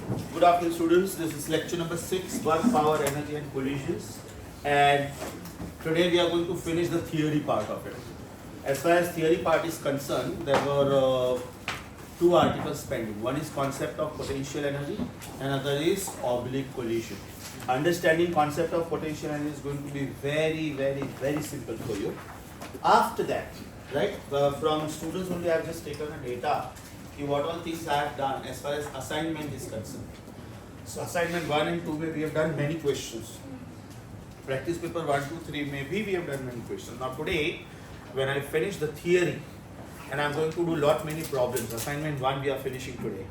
Good afternoon, students. This is lecture number 6, work, power, energy and collisions. And today we are going to finish the theory part of it. As far as theory part is concerned, there were two articles pending. One is concept of potential energy, and another is oblique collision. Understanding concept of potential energy is going to be very simple for you. After that, right, from students only I have just taken a data what all things I have done as far as assignment is concerned. So assignment 1 and 2 we have done many questions. Practice paper 1, 2, 3 maybe we have done many questions. Now today when I finish the theory and I am going to do many problems. Assignment 1 we are finishing today.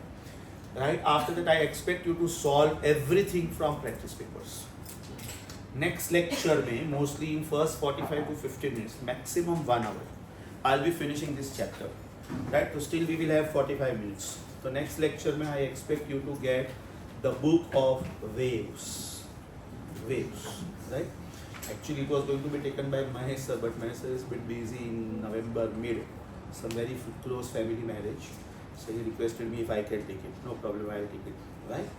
Right? After that I expect you to solve everything from practice papers. Next lecture may mostly in first 45 to 50 minutes, maximum 1 hour. I'll be finishing this chapter. Right? So still we will have 45 minutes. So next lecture may I expect you to get the book of waves. Waves. Right? Actually it was going to be taken by Mahesh sir, but Mahesh sir is a bit busy in November mid. Some very close family marriage. So he requested me if I can take it. No problem, I will take it. Right?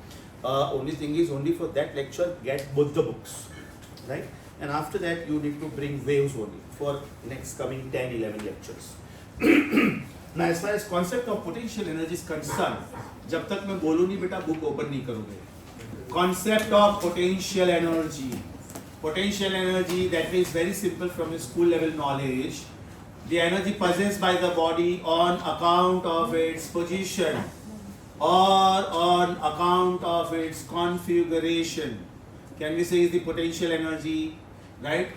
Only thing is, only for that lecture get both the books. Right? And after that you need to bring waves only for next coming 10-11 lectures. Now as far as concept of potential energy is concerned, जब तक मैं बोलूँ नहीं बेटा book open नहीं करोगे. Concept of potential energy. Potential energy, that is very simple from your school level knowledge. The energy possessed by the body on account of its position or on account of its configuration. Can we say is the potential energy, right?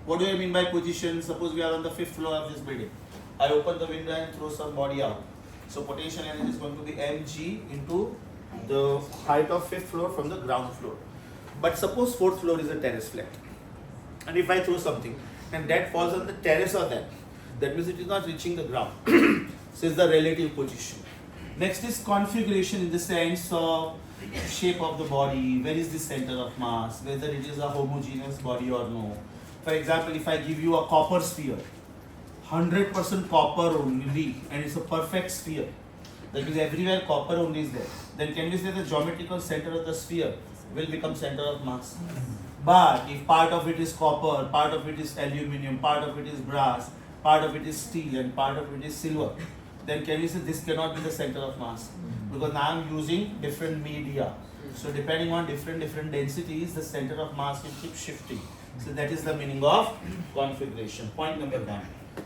What do I mean by position? Suppose we are on the 5th floor of this building. I open the window and throw some body out. So potential energy is going to be mg into the height of 5th floor from the ground floor. But suppose 4th floor is a terrace flat. And if I throw something and that falls on the terrace or that means it is not reaching the ground. This is the relative position. Next is configuration in the sense of shape of the body, where is the center of mass, whether it is a homogeneous body or no. For example, if I give you a copper sphere, 100% copper only, and it's a perfect sphere, that means everywhere copper only is there, then can we say the geometrical center of the sphere will become center of mass? But if part of it is copper, part of it is aluminium, part of it is brass, part of it is steel and part of it is silver, then can we say this cannot be the center of mass? Because now I am using different media. So depending on different densities, the center of mass will keep shifting. So that is the meaning of configuration. Point number 1.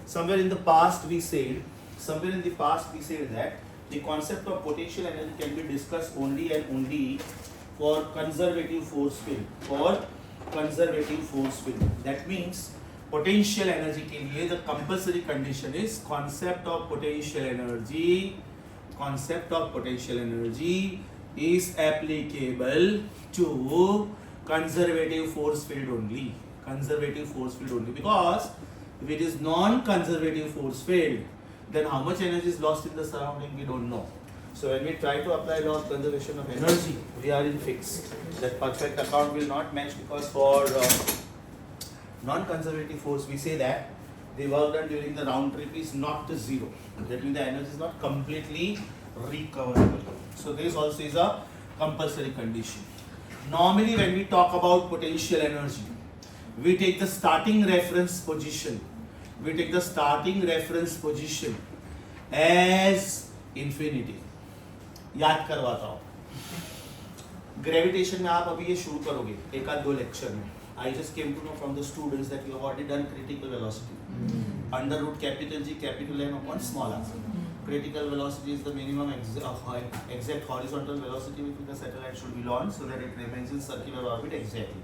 Somewhere in the past we said that the concept of potential energy can be discussed only and only for conservative force field. That means potential energy के लिए the compulsory condition is concept of potential energy is applicable to conservative force field only. Because if it is non-conservative force field, then how much energy is lost in the surrounding we don't know. So when we try to apply law of conservation of energy, we are in fix. That perfect account will not match because for non-conservative force we say that the work done during the round trip is not the zero. That means the energy is not completely recoverable. So this also is a compulsory condition. Normally when we talk about potential energy, we take the starting reference position as infinity. याद करवाता हूँ. Gravitation में आप अभी ये शुरू करोगे एक आध 2 लेक्चर में. I just came to know from the students that you have already done critical velocity. Under root capital G capital M upon small r. Critical velocity is the minimum exact horizontal velocity which the satellite should be launched so that it remains in circular orbit exactly.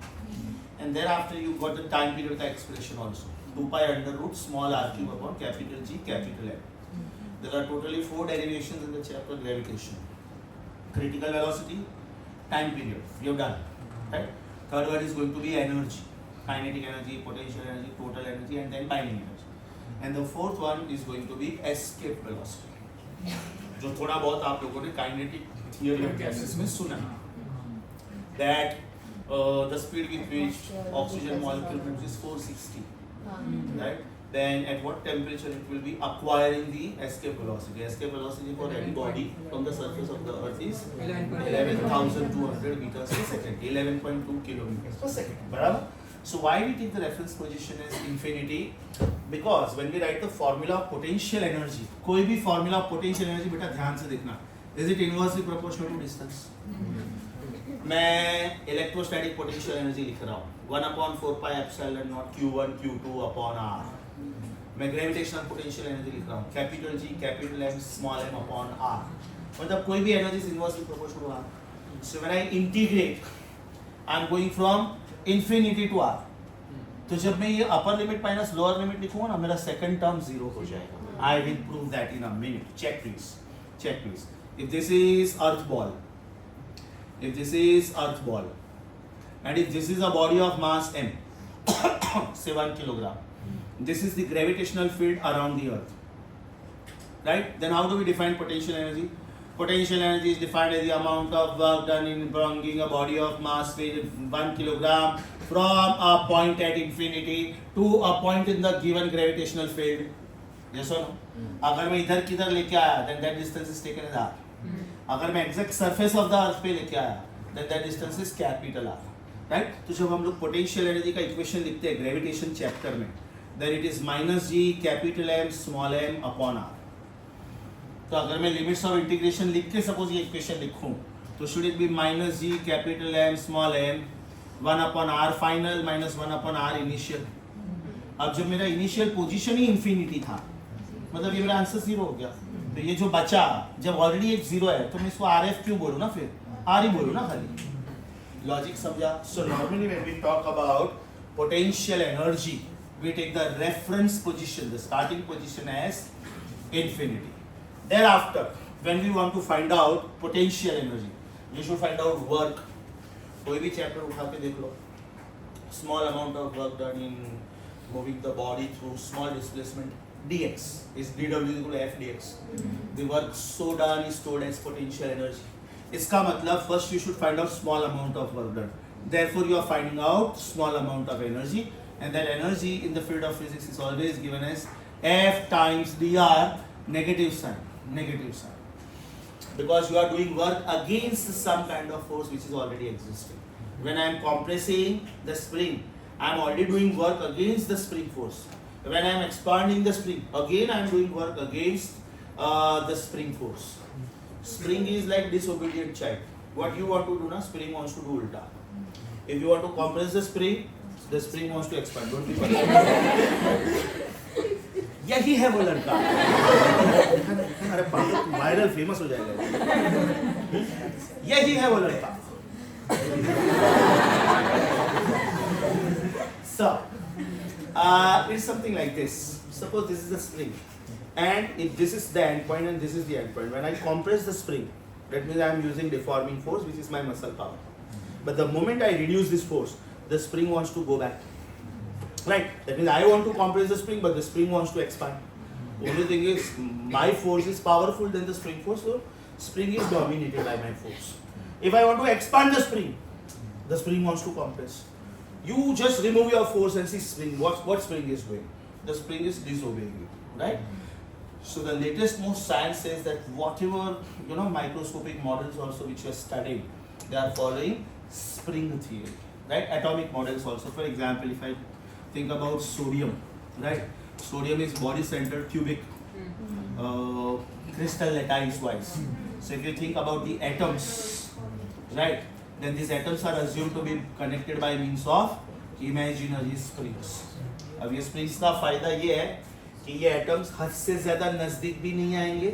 And thereafter you got the time period expression also. 2 pi under root small r cube upon capital G capital M. There are totally 4 derivations in the chapter gravitation. Critical velocity, time period, we have done. Right? Third one is going to be energy, kinetic energy, potential energy, total energy, and then binding energy. And the fourth one is going to be escape velocity. जो थोड़ा बहुत आप लोगों ने kinetic theory of gases में सुना. That the speed with which oxygen molecule moves is 460. Right? then at what temperature it will be acquiring the escape velocity. Escape velocity for any body from the surface of the earth is 11,200 meters per second, 11.2 kilometers per second. बराबर? So why we take the reference position as infinity? Because when we write the formula of potential energy, कोई भी formula of potential energy बेटा ध्यान से देखना, is it inversely proportional to distance? मैं electrostatic potential energy लिख रहा हूँ 1/4 pi epsilon naught Q1 Q2 upon R. मैं ग्रेविटेशनल पोटेंशियल एनर्जी लिख रहा हूँ capital G capital M small m upon R. मतलब कोई भी energy is inversely proportional to R. So when I integrate I am going from infinity to R. तो जब मैं ये upper limit minus lower limit लिखूंगा ना मेरा सेकंड टर्म जीरो हो जाएगा. I will prove that in a minute. Check please. If this is earth ball, and if this is a body of mass m, say 1 kilogram, this is the gravitational field around the earth, right? Then how do we define potential energy? Potential energy is defined as the amount of work done in bringing a body of mass weight 1 kilogram from a point at infinity to a point in the given gravitational field. Yes or no? अगर मैं इधर किधर लेके आया then that distance is taken as r. अगर मैं exact surface of the earth पे लेके आया then that distance is capital R. Right? तो जब हम लोग पोटेंशियल एनर्जी का इक्वेशन लिखते हैं ग्रेविटेशन चैप्टर में, then it is minus G capital M small m upon R. तो अगर मैं लिमिट्स ऑफ इंटीग्रेशन लिख के सपोज ये इक्वेशन लिखूं तो should it be minus G capital M small m 1 upon R final minus 1 upon R initial. अब जब मेरा इनिशियल पोजीशन ही इंफिनिटी था मतलब ये मेरा आंसर जीरो हो गया. तो ये जो बचा जब ऑलरेडी एक जीरो है तो मैं इसको RF क्यों बोलूं ना, फिर R ही बोलूं ना खाली. Logic समझा? So normally when we talk about potential energy, we take the reference position, the starting position as infinity. Thereafter, when we want to find out potential energy, we should find out work. कोई भी chapter उठा के देख लो. Small amount of work done in moving the body through small displacement dx is dw equal to f dx. The work so done is stored as potential energy. इसका मतलब first you should find out small amount of work done, therefore you are finding out small amount of energy, and that energy in the field of physics is always given as F times dr, negative sign, because you are doing work against some kind of force which is already existing. When I am compressing the spring, I am already doing work against the spring force. When I am expanding the spring, again I am doing work against the spring force. Spring is like disobedient child. What you want to do na, spring wants to do ulta. If you want to compress the spring wants to expand. Don't be funny. यही है वो लड़का. अरे viral famous हो जाएगा. यही है वो लड़का. So, it's something like this. Suppose this is the spring. And if this is the end point and this is the end point, when I compress the spring, that means I am using deforming force, which is my muscle power. But the moment I reduce this force, the spring wants to go back. Right? That means I want to compress the spring, but the spring wants to expand. Only thing is, my force is powerful than the spring force, so spring is dominated by my force. If I want to expand the spring wants to compress. You just remove your force and see spring. What spring is doing? The spring is disobeying you. Right? So the latest most science says that whatever microscopic models also which you are studying, they are following spring theory, right? Atomic models also. For example, if I think about sodium, right? Sodium is body centered cubic crystal lattice wise. So if you think about the atoms, right? Then these atoms are assumed to be connected by means of imaginary springs. अब ये springs का फायदा ये है कि ये atoms हद से ज़्यादा नज़दीक भी नहीं आएंगे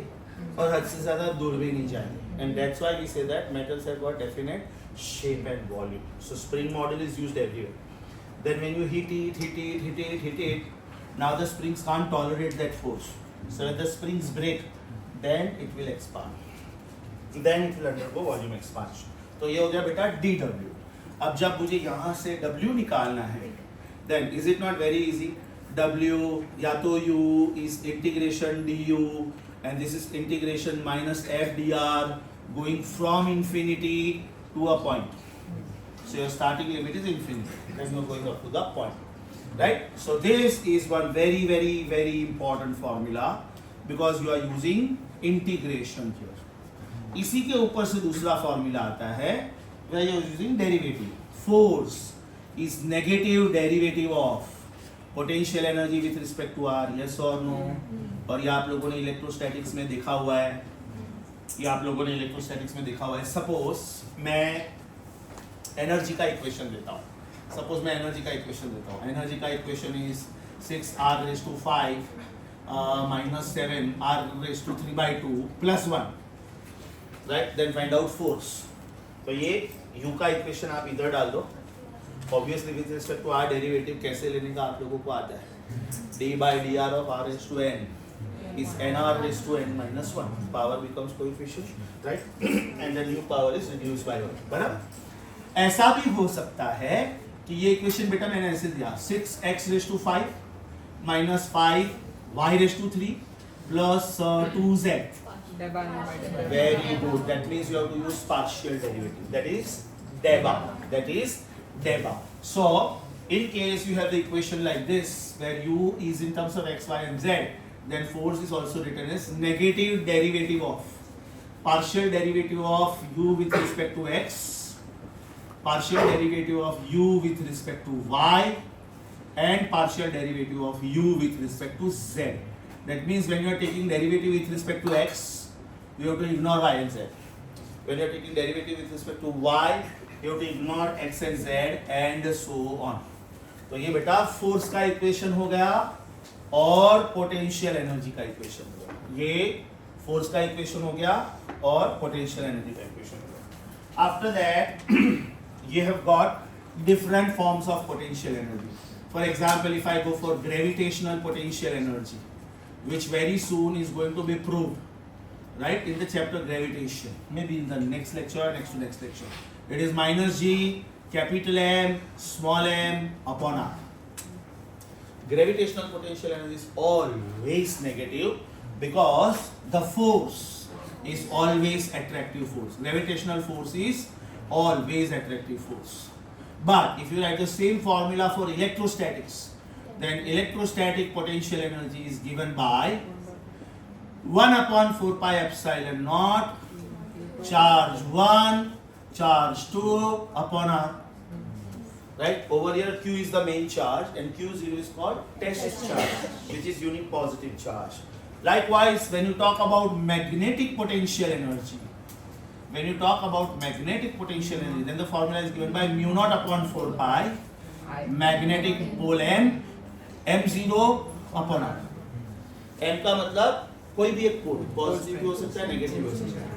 और हद से ज़्यादा दूर भी नहीं जाएंगे. And that's why we say that metals have got definite shape and volume. So spring model is used everywhere. Then when you hit it, now the springs can't tolerate that force. So when the springs break, then it will expand. Then it will undergo volume expansion. तो ये हो गया बेटा dw. अब जब मुझे यहाँ से w निकालना है, then is it not very easy? W या तो U is integration du and this is integration minus f dr going from infinity to a point. So your starting limit is infinity. Then you are going up to the point. right? So this is one very important formula because you are using integration here. इसी के ऊपर से दूसरा formula आता है where you are using derivative. Force is negative derivative of potential energy with respect to r, yes or no? और ये आप लोगों ने इलेक्ट्रोस्टैटिक्स में देखा हुआ है, ये आप लोगों ने इलेक्ट्रोस्टैटिक्स में देखा हुआ है. सपोज मैं एनर्जी का इक्वेशन देता हूँ, सपोज मैं एनर्जी का इक्वेशन देता हूँ. एनर्जी का equation is 6r raised to 5 minus 7r raised to 3 by 2 plus 1, right? Then find out force. तो ये u का इक्वेशन आप इधर डाल दो. Obviously with respect to r derivative कैसे लेने का आप लोगों को आता है. d by dr of r raised to n is nr raised to n minus 1. Power becomes coefficient, right? And the new power is reduced by 1. बराबर. ऐसा भी हो सकता है कि ये इक्वेशन बेटा मैंने ऐसे दिया 6x raised to 5 minus 5y raised to 3 plus 2z. Very good. That means you have to use partial derivative. That is deba. That is deba. So in case you have the equation like this where u is in terms of x, y and z, then force is also written as negative derivative of partial derivative of u with respect to x, partial derivative of u with respect to y, and partial derivative of u with respect to z. That means when you are taking derivative with respect to x, you have to ignore y and z. When you are taking derivative with respect to y, you have to ignore x and z and so on. तो ये बेटा force का equation हो गया और potential energy का equation हो गया. ये फोर्स का इक्वेशन हो गया और पोटेंशियल एनर्जी का इक्वेशन हो गया. After that you have got different forms of potential energy. For example, if I go for gravitational potential energy, which very soon is going to be proved, right, in the chapter gravitation, maybe in the next lecture or next to next lecture. It is minus g capital M small m upon r. Gravitational potential energy is always negative because the force is always attractive force. Gravitational force is always attractive force. But if you write the same formula for electrostatics, then electrostatic potential energy is given by 1 upon 4 pi epsilon naught charge 1 charge 2 upon r. Right? Over here q is the main charge and q0 is called test charge, which is unit positive charge. Likewise, when you talk about magnetic potential energy, then the formula is given by mu naught upon 4 pi magnetic pole m m0 upon r. m का मतलब कोई भी एक पोल, positive भी हो सकता है, negative भी हो सकता है.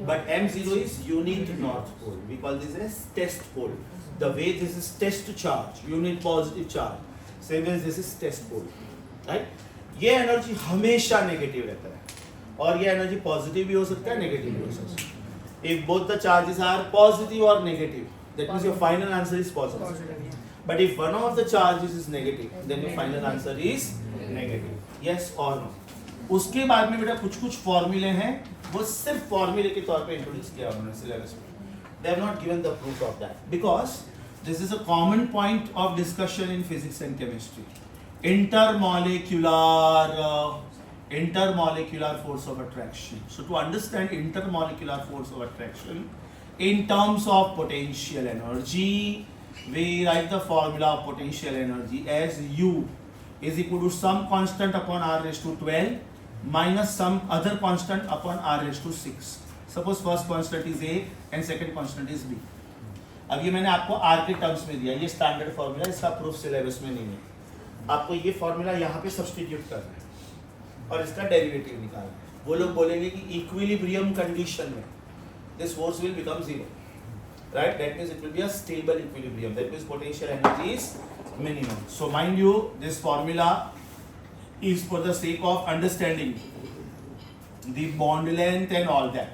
But m0 is unit north pole. We call this as test pole. The way this is test charge, unit positive charge. Same as this is test pole. Right? ये एनर्जी हमेशा नेगेटिव रहता है और ये एनर्जी पॉजिटिव भी हो सकता है, नेगेटिव भी हो सकता है. If both the charges are positive or negative, that means your final answer is positive. But if one of the charges is negative, then your final answer is negative. Yes or no? उसके बाद में बेटा कुछ फॉर्मूले हैं, वो सिर्फ फॉर्मूले के तौर पे इंट्रोड्यूस किया उन्होंने सिलेबस में. They have not given the proof of that because this is a common point of discussion in physics and chemistry. Intermolecular force of attraction. So to understand intermolecular force of attraction in terms of potential energy, we write the formula of potential energy as U is equal to some constant upon r raised to 12 minus some other constant upon r raised to 6. Suppose first constant is A and second constant is B. अब ये मैंने आपको r के terms में दिया, ये standard formula, इसका proof syllabus में नहीं है. आपको ये फॉर्मूला यहाँ पे सब्स्टिट्यूट करना है और इसका डेरिवेटिव निकालना है. वो लोग बोलेंगे कि इक्विलिब्रियम कंडीशन में this force will become zero, right? That means it will be a stable equilibrium. That means potential energy is minimum. So mind you, this formula is for the sake of understanding the bond length and all that,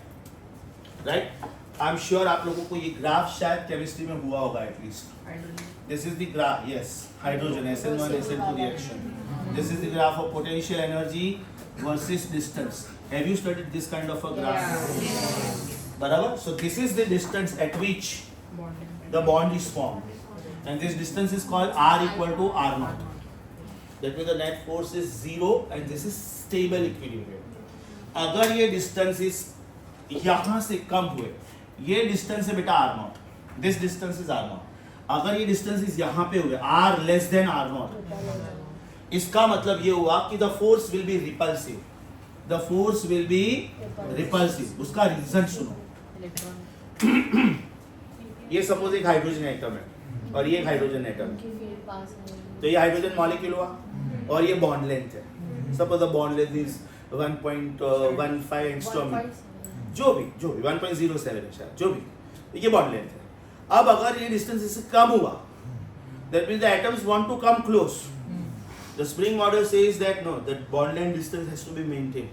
right? I'm sure आप लोगों को ये graph शायद chemistry में हुआ होगा at least. This is the graph, yes, hydrogen SN1 SN2 reaction. This is the graph of potential energy versus distance. Have you studied this kind of a graph? बराबर. So this is the distance at which the bond is formed, and this distance is called r equal to r naught. That means the net force is 0 and this is stable equilibrium. अगर ये distance is यहाँ से कम हुए, ये distance है बेटा r0, this distance is r0. अगर ये distance is यहाँ पे हुए r less than r0, इसका मतलब ये हुआ कि the force will be repulsive. The force will be repulsive. उसका reason सुनो. ये सपोज एक हाइड्रोजन एटम है और ये एक हाइड्रोजन एटम है, तो ये हाइड्रोजन मॉलिक्यूल हुआ और ये बॉन्ड लेंथ है. Suppose the bond length is 1.15 angstrom, जो भी 1.07 है शायद, जो भी, ये बॉन्ड लेंथ है. अब अगर ये डिस्टेंस इससे कम हुआ, that means the atoms want to come close. The spring model says that no, that bond length distance has to be maintained.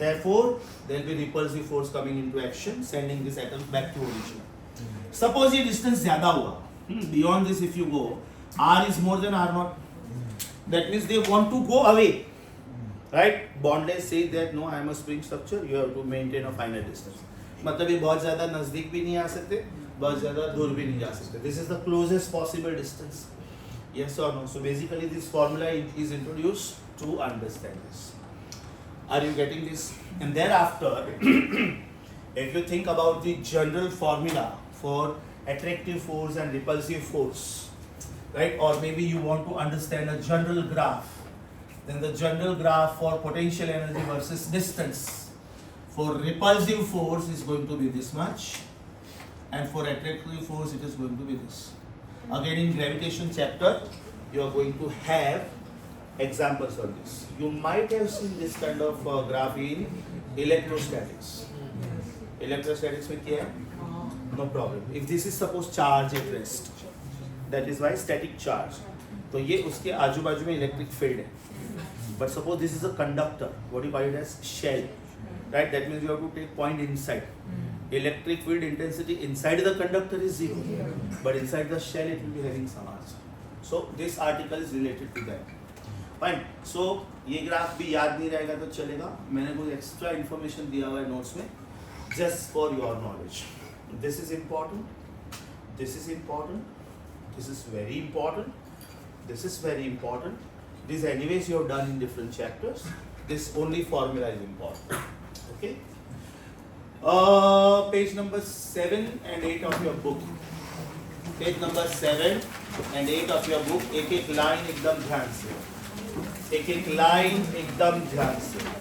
Therefore, there will be repulsive force coming into action, sending this atom back to origin. Suppose ये distance ज़्यादा हुआ, beyond this if you go, r is more than r0. That means they want to go away, right? Bond length says that no, I am a spring structure. You have to maintain a finite distance. मतलब ये बहुत ज़्यादा नज़दीक भी नहीं आ सकते, बहुत ज़्यादा दूर भी नहीं जा सकते. This is the closest possible distance. Yes or no? So basically, this formula is introduced to understand this. Are you getting this? And thereafter, if you think about the general formula for attractive force and repulsive force, right? Or maybe you want to understand a general graph, then the general graph for potential energy versus distance for repulsive force is going to be this much, and for attractive force it is going to be this. Again, in gravitation chapter, you are going to have examples on this. You might have seen this kind of graph in electrostatics. Electrostatics में क्या है? No problem. If this is suppose charge at rest, that is why static charge. तो ये उसके आजू बाजू में electric field है. But suppose this is a conductor. What do you call it as? Shell. Right? That means you have to take point inside. Electric field intensity inside the conductor is 0, but inside the shell it will be having some answer. So this article is related to that. Fine. So ये graph भी याद नहीं रहेगा तो चलेगा, मैंने कुछ extra information दिया हुआ है नोट्स में, just for your knowledge. This is important, this is important, this is very important, this is very important. This anyways you have done in different chapters. This only formula is important. Okay, page number 7 and 8 of your book. Page number 7 and 8 of your book. एक एक line एकदम ध्यान से, एक एक line एकदम ध्यान से.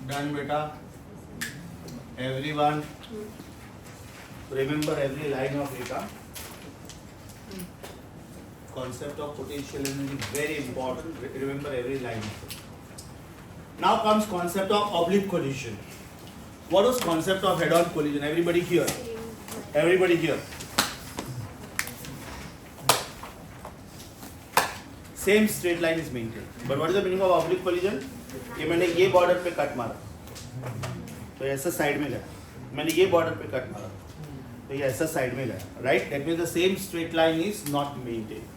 Done, beta. Everyone. remember every line of theta. Concept of potential energy very important. Remember every line of it. Now comes concept of oblique collision. What is concept of head-on collision? Everybody here. Everybody here. Same straight line is maintained. But what is the meaning of oblique collision? कि मैंने ये border पे cut मारा, तो ऐसा side में गया. मैंने ये border पे कट मारा, तो ये ऐसा साइड में गया. Right? That means the same straight line is not maintained.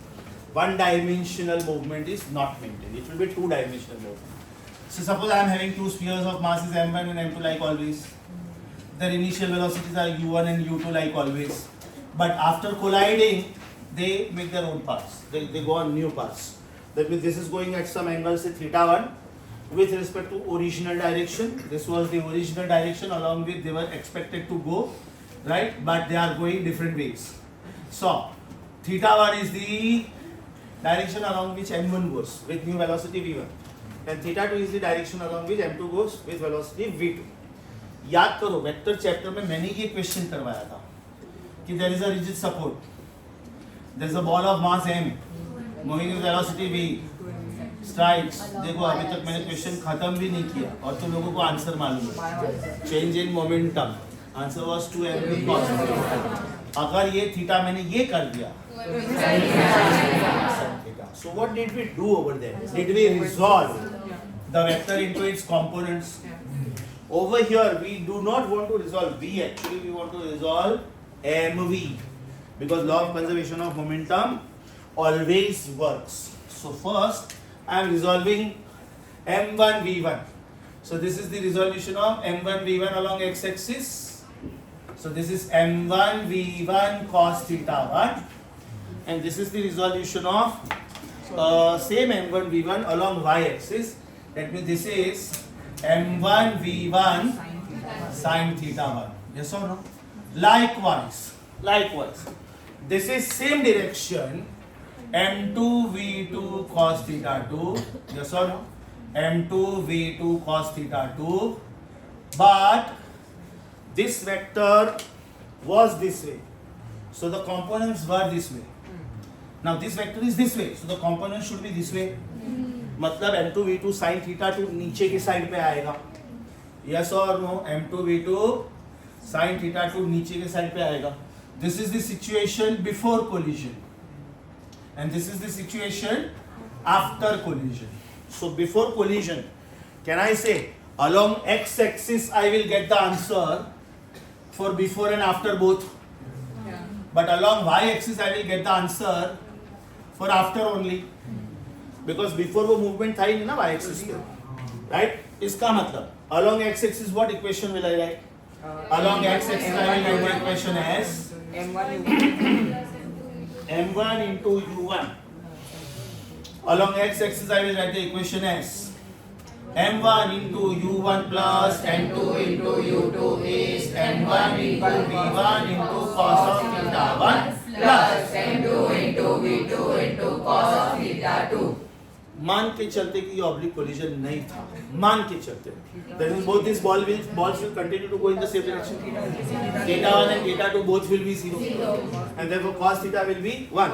One-dimensional movement is not maintained. It will be two-dimensional movement. So suppose I am having two spheres of masses m1 and m2 like always. Their initial velocities are u1 and u2 like always. But after colliding, they make their own paths. They go on new paths. That means this is going at some angle, say theta 1, with respect to original direction. This was the original direction along which they were expected to go, right? But they are going different ways. So theta 1 is the direction along which m1 goes with new velocity v1. And theta 2 is the direction along which m2 goes with velocity v2. याद करो vector chapter में मैंने ये question करवाया था कि there is a rigid support, there is a ball of mass m moving with velocity v strikes. देखो अभी तक मैंने क्वेश्चन खत्म भी नहीं किया और तुम लोगों को आंसर मालूम है. Change in momentum, answer was 2m cos theta. अगर ये थीटा मैंने ये कर दिया, so what did we do over there? Did we resolve the vector into its components? Over here we do not want to resolve v, actually we want to resolve mv, because law of conservation of momentum always works. So first I am resolving m1 v1. So this is the resolution of m1 v1 along x-axis. So this is m1 v1 cos theta 1, and this is the resolution of same m1 v1 along y-axis. That means this is m1 v1 sin theta 1. Yes or no? Likewise, this is same direction m2 v2 cos theta 2. Yes or no? m2 v2 cos theta 2. But this vector was this way, so the components were this way. Now this vector is this way, so the components should be this way. मतलब m2 v2 sin theta 2 नीचे की side पे आएगा. Yes or no? m2 v2 sin theta 2 नीचे की side पे आएगा. This is the situation before collision, and this is the situation after collision. So before collision, can I say along x-axis I will get the answer for before and after both? Yeah. But along y-axis I will get the answer for after only, because before वो movement था ही नहीं ना y-axis पे, right? इसका मतलब along x-axis what equation will I write? Along x-axis I will write the equation as m1 into u1. Along x-axis I will write the equation as m1 into u1 plus m2 into u2 is m1 into v1 into cos of theta 1 plus m2 into v2 into cos of theta 2. मान के चलते कि ये oblique collision नहीं था, मान के चलते, that means both these balls will continue to go in the same direction. Theta 1 and theta 2 both will be 0, and therefore cos theta will be 1,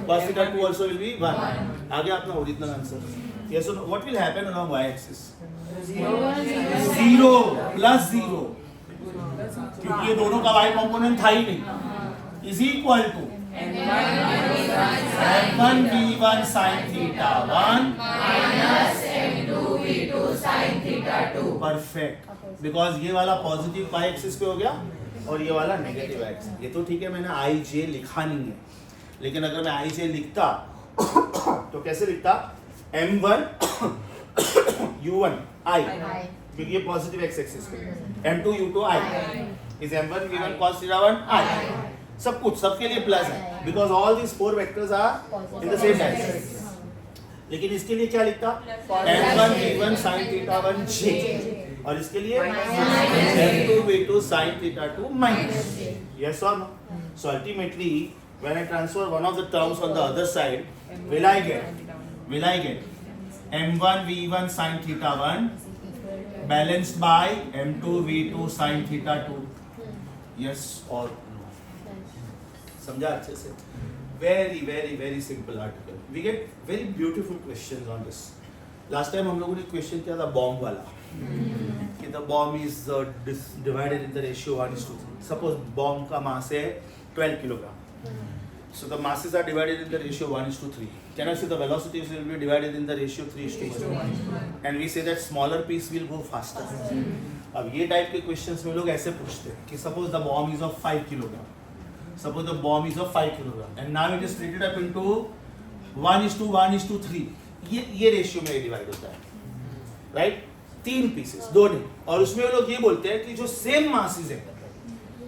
cos theta 2 also will be 1. आगे अपना original answer. Yes or no? What will happen along y-axis? 0 plus 0, क्योंकि ये दोनों का y component था ही नहीं, is equal to m1 v1 sin theta 1 minus m2 v2 sin theta 2. Perfect. Because ये वाला पॉजिटिव y एक्सिस पे हो गया और ये वाला नेगेटिव y एक्सिस. ये तो ठीक है, मैंने ij लिखा नहीं है, लेकिन अगर मैं ij लिखता तो कैसे लिखता? m1 u1 I, क्योंकि ये पॉजिटिव x एक्सिस पे, m2 u2 I is m1 v1 cos theta 1 I. सब कुछ सबके लिए प्लस है, because all these four vectors are in the same direction. लेकिन इसके लिए क्या लिखता? m1 v1 sin theta 1 j, और इसके लिए m2 v2 sin theta 2 minus. Yes or no? So ultimately when I transfer one of the terms on the other side, will I get m1 v1 sin theta 1 balanced by m2 v2 sin theta 2? Yes or no? समझा अच्छे से? Very very very simple article. We get very beautiful questions on this. Last time हम लोगों ने question किया था bomb वाला कि the bomb is divided in the ratio 1:3. Suppose bomb का मास है 12 kilogram. So the masses are divided in the ratio 1:3. Can I say the velocities will be divided in the ratio 3:1? And we say that smaller piece will go faster. अब ये type के questions में लोग ऐसे पूछते हैं कि suppose the bomb is of 5 kilogram. Suppose the bomb is of 5 kilogram and now it is split up into 1:1:3. ये रेशियो में डिवाइड होता है, राइट? 3 पीसेस, 2 नहीं. और उसमें लोग ये बोलते हैं कि जो सेम मासेस है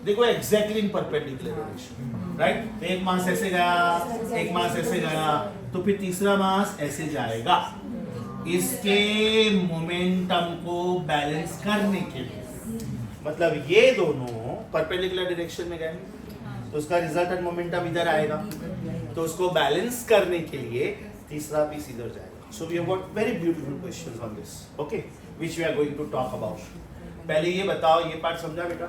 देखो एग्जैक्टली इन परपेंडिकुलर डायरेक्शन, राइट? एक मास ऐसे गया, एक मास ऐसे गया, तो फिर तीसरा मास ऐसे जाएगा इसके मोमेंटम को बैलेंस करने के लिए. मतलब ये दोनों परपेंडिकुलर डायरेक्शन में गए तो उसका रिजल्टेंट मोमेंटम इधर आएगा, तो उसको बैलेंस करने के लिए तीसरा पीस इधर जाएगा. So we have got very beautiful questions on this, okay, which we are going to talk about. पहले ये बताओ, ये पार्ट समझा बेटा?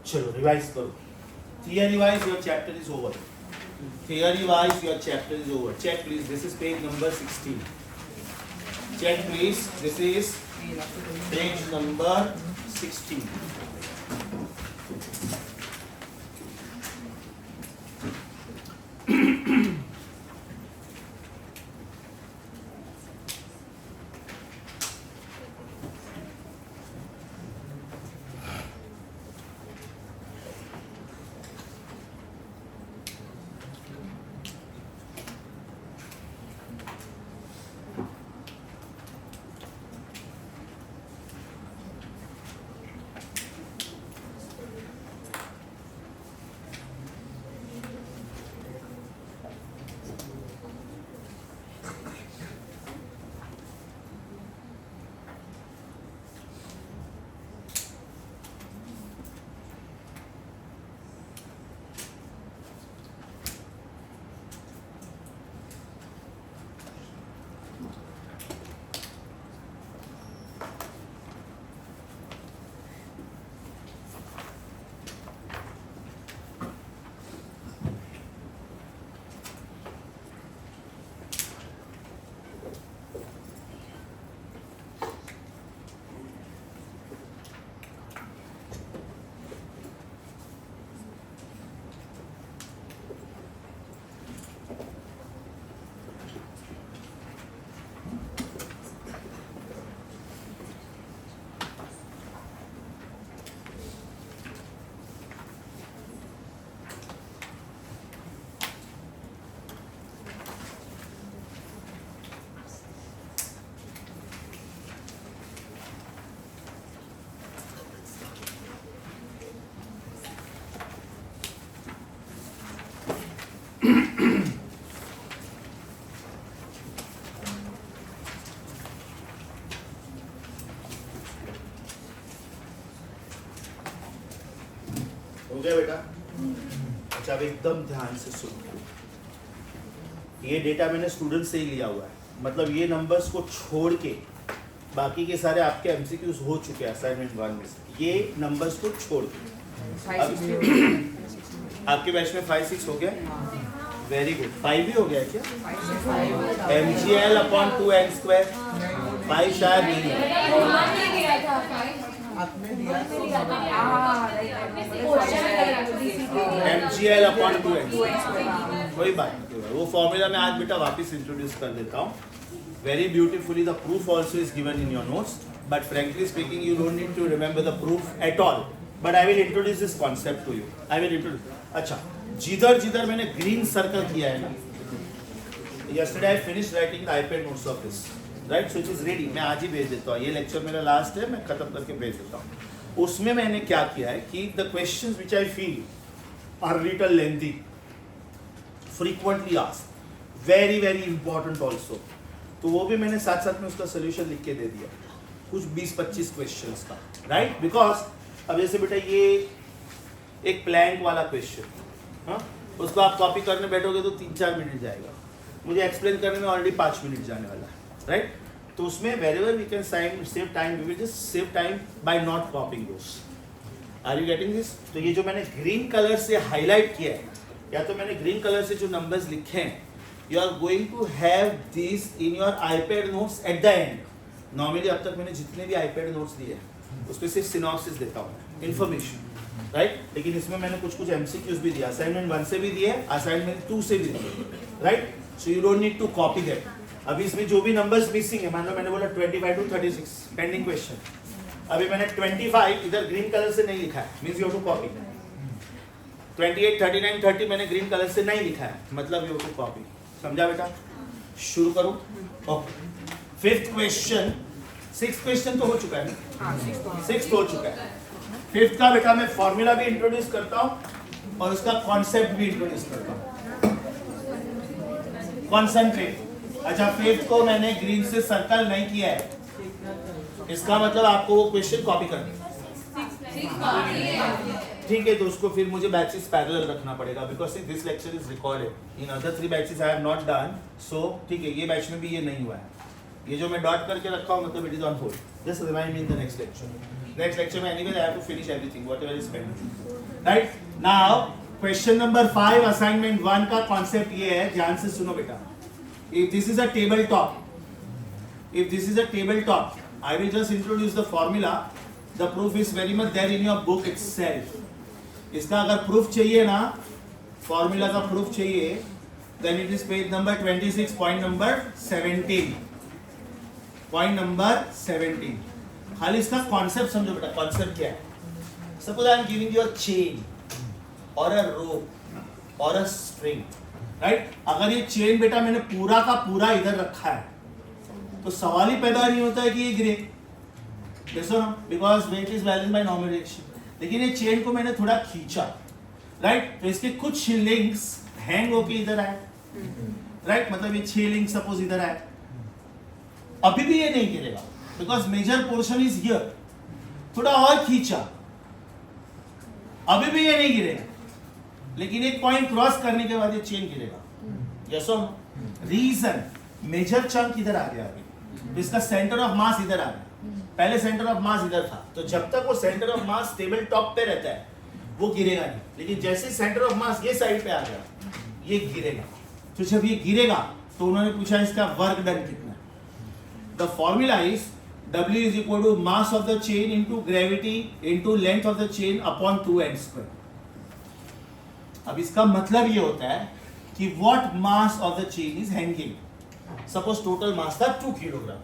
चलो रिवाइज करो. Theory wise your chapter is over. Theory wise your chapter is over. Check please, this is page number 16. Check please, this is page number 16. हो गया बेटा? अच्छा, अब एकदम ध्यान से सुनो. ये डेटा मैंने स्टूडेंट से ही लिया हुआ है, मतलब ये नंबर्स को छोड़ के बाकी के सारे आपके एमसीक्यूज हो चुके हैं असाइनमेंट 1 में से. ये नंबर्स को छोड़ के आपके बैच में 5-6 हो गया. Very good. 5 भी हो गया क्या? MGL upon 2n². 5 शायद नहीं है. MGL upon 2n. कोई बात नहीं, वो फॉर्मूला मैं आज बेटा वापस इंट्रोड्यूस कर देता हूँ. Very beautifully the proof also is given in your notes, but frankly speaking you don't need to remember the proof at all, but I will introduce this concept to you. I will introduce. अच्छा, जिधर जिधर मैंने green circle किया है ना, yesterday I finished writing the iPad notes of this, right? So it is ready. मैं आज ही भेज देता हूँ. ये लेक्चर मेरा लास्ट है, मैं खत्म करके भेज देता हूँ. उसमें मैंने क्या किया है कि the questions which I feel are little lengthy, frequently asked, very very important also, तो वो भी मैंने साथ साथ में उसका सोल्यूशन लिख के दे दिया, कुछ 20-25 क्वेश्चंस का, राइट? बिकॉज अब जैसे बेटा ये एक प्लैंक वाला क्वेश्चन, हाँ, उसको आप कॉपी करने बैठोगे तो 3-4 मिनट जाएगा, मुझे एक्सप्लेन करने में ऑलरेडी 5 मिनट जाने वाला है, राइट? तो उसमें wherever we can save time, we will just save time by not copying those. Are you getting this? तो ये जो मैंने ग्रीन कलर से हाईलाइट किया है, या तो मैंने ग्रीन कलर से जो नंबर्स लिखे हैं, you are going to have this in your iPad notes at the end. Normally अब तक मैंने जितने भी आईपैड नोट्स दिए हैं उसमें सिर्फ सिनॉप्सिस देता हूँ, इन्फॉर्मेशन, राइट. लेकिन इसमें मैंने कुछ एमसीक्यूज भी दिया, असाइनमेंट 1 से भी दिए, असाइनमेंट 2 से भी दिए, right. So you don't need to copy that. अभी इसमें जो भी नंबर्स मिसिंग है, मान लो मैंने बोला 25 to 36 पेंडिंग क्वेश्चन, अभी मैंने 25 इधर ग्रीन कलर से नहीं लिखा है, means you have to copy. 28, 39, 30 मैंने ग्रीन कलर से नहीं लिखा है, मतलब यू हैव टू कॉपी. समझा बेटा? शुरू करूं? Okay. 5th question, 6th question तो हो चुका है ना, 6th हो चुका है. 5th का बेटा मैं फॉर्मूला भी इंट्रोड्यूस करता हूं और उसका कॉन्सेप्ट भी इंट्रोड्यूस करता हूं. कॉन्सेंट्रेट. अच्छा, 5th को मैंने ग्रीन से सर्कल नहीं किया है, इसका मतलब आपको वो क्वेश्चन कॉपी करना है. ठीक है, तो उसको फिर मुझे बैचेस पैरेलल रखना पड़ेगा, because this lecture is recorded in other 3 batches I have not done. So ठीक है, ये बैच में भी ये नहीं हुआ है. ये जो मैं डॉट करके रखा हूं मतलब it is on hold. Just remind me in the next lecture. Next lecture में anyway I have to finish everything whatever is pending, right. Now question number 5 assignment 1 का कॉन्सेप्ट ये है, ध्यान से सुनो बेटा. If this is a tabletop, I will just introduce the formula. The proof is very much there in your book itself. इसका अगर proof चाहिए ना, फॉर्मूला का प्रूफ चाहिए, then it is page number 26, point number 17. Point number 17. खाली इसका concept समझो बेटा. कॉन्सेप्ट क्या है? Suppose I am giving you a chain or a rope or a string. Right. अगर ये चेन बेटा मैंने पूरा का पूरा इधर रखा है तो सवाल ही पैदा नहीं होता है कि ये गिरे. देखो ना, because weight is balance by normal direction. लेकिन ये चेन को मैंने थोड़ा खींचा, राइट, तो इसके कुछ लिंक्स हैंग होके इधर आए, राइट. मतलब ये 6 लिंक सपोज इधर आए, अभी भी ये नहीं गिरेगा because major portion is here. थोड़ा और खींचा, अभी भी ये नहीं गिरेगा, लेकिन एक पॉइंट क्रॉस करने के बाद ये चेन गिरेगा. यस और नो? रीजन, मेजर चंक इधर आ गया, अभी तो इसका सेंटर ऑफ मास इधर आ गया. पहले सेंटर ऑफ मास इधर था, तो जब तक वो centre of mass table top पे रहता है वो गिरेगा नहीं. लेकिन जैसे सेंटर ऑफ मास ये साइड पे आ गया, ये गिरेगा. तो जब ये गिरेगा तो उन्होंने पूछा इसका वर्क डन कितना है. The formula is W is equal to mass of the chain into gravity into length of the chain upon 2n square. अब इसका मतलब ये होता है कि what mass of the chain is hanging. Suppose total mass था 2 kilogram,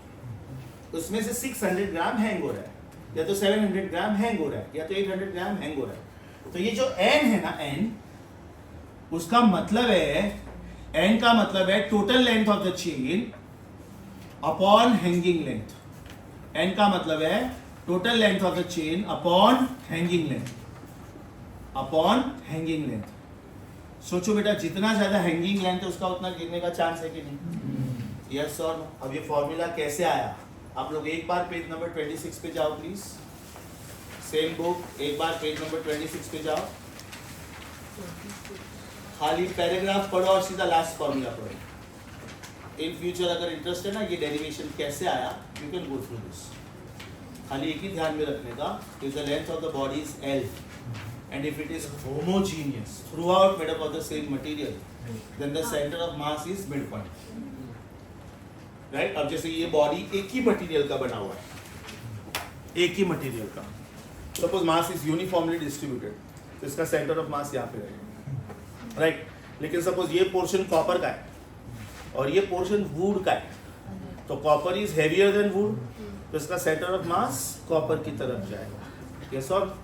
उसमें से 600 ग्राम हैंग हो रहा है, या तो 700 ग्राम हैंग हो रहा है, या तो 800 ग्राम हैंग हो रहा है. तो ये जो n है ना, n, उसका मतलब है, n का मतलब है total length of the chain upon hanging length. n का मतलब है total length of the chain upon hanging length, upon hanging length. सोचो बेटा, जितना ज्यादा हैंगिंग लेंथ है उसका उतना गिरने का चांस है कि नहीं? यस और नो? अब ये फॉर्मूला कैसे आया? आप लोग एक बार पेज नंबर 26 पे जाओ प्लीज. सेम बुक, एक बार पेज नंबर 26 पे जाओ, खाली पैराग्राफ पढ़ो और सीधा लास्ट फॉर्मूला पढ़ो. इन फ्यूचर अगर इंटरेस्ट है ना ये डेरिवेशन कैसे आया, you can go through this. खाली एक ही ध्यान में रखने का, is the length of the body is L and if it is homogeneous throughout made up of the same material, then the center of mass is midpoint, right. अब जैसे ये body एक ही मटेरियल का बना हुआ है, एक ही मटेरियल का, suppose mass is uniformly distributed, तो इसका सेंटर ऑफ मास यहाँ पे रहेगा, राइट. लेकिन सपोज ये पोर्शन कॉपर का है और ये पोर्शन वुड का है, तो copper is heavier than wood, तो इसका सेंटर ऑफ मास कॉपर की तरफ जाएगा. यस और?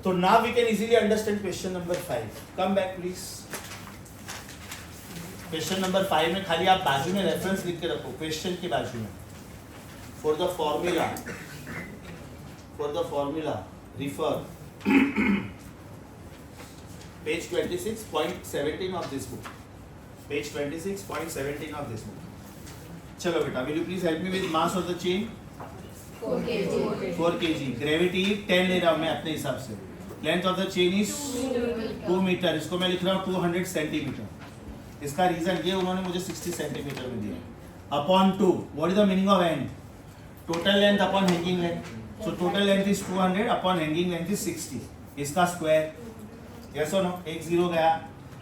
तो now we can easily understand question number 5. Come back please. Question number 5 में खाली आप बाजू में रेफरेंस लिख के रखो, क्वेश्चन के बाजू में. For the formula, refer page 26.17 of this book. Page 26.17 of this book. चलो बेटा, will you please help me with mass of the chain? 4 kg. Gravity 10 ले रहा हूँ मैं अपने हिसाब से. Length of the chain is 2 metre, इसको मैं लिख रहा हूँ 200 सेंटीमीटर. इसका रीजन ये, उन्होंने मुझे 60 सेंटीमीटर में दिया. Upon 2, what is the meaning of n? Total length upon hanging length. So total length is 200 upon hanging length is 60. इसका square. Yes or no? एक 0 गया.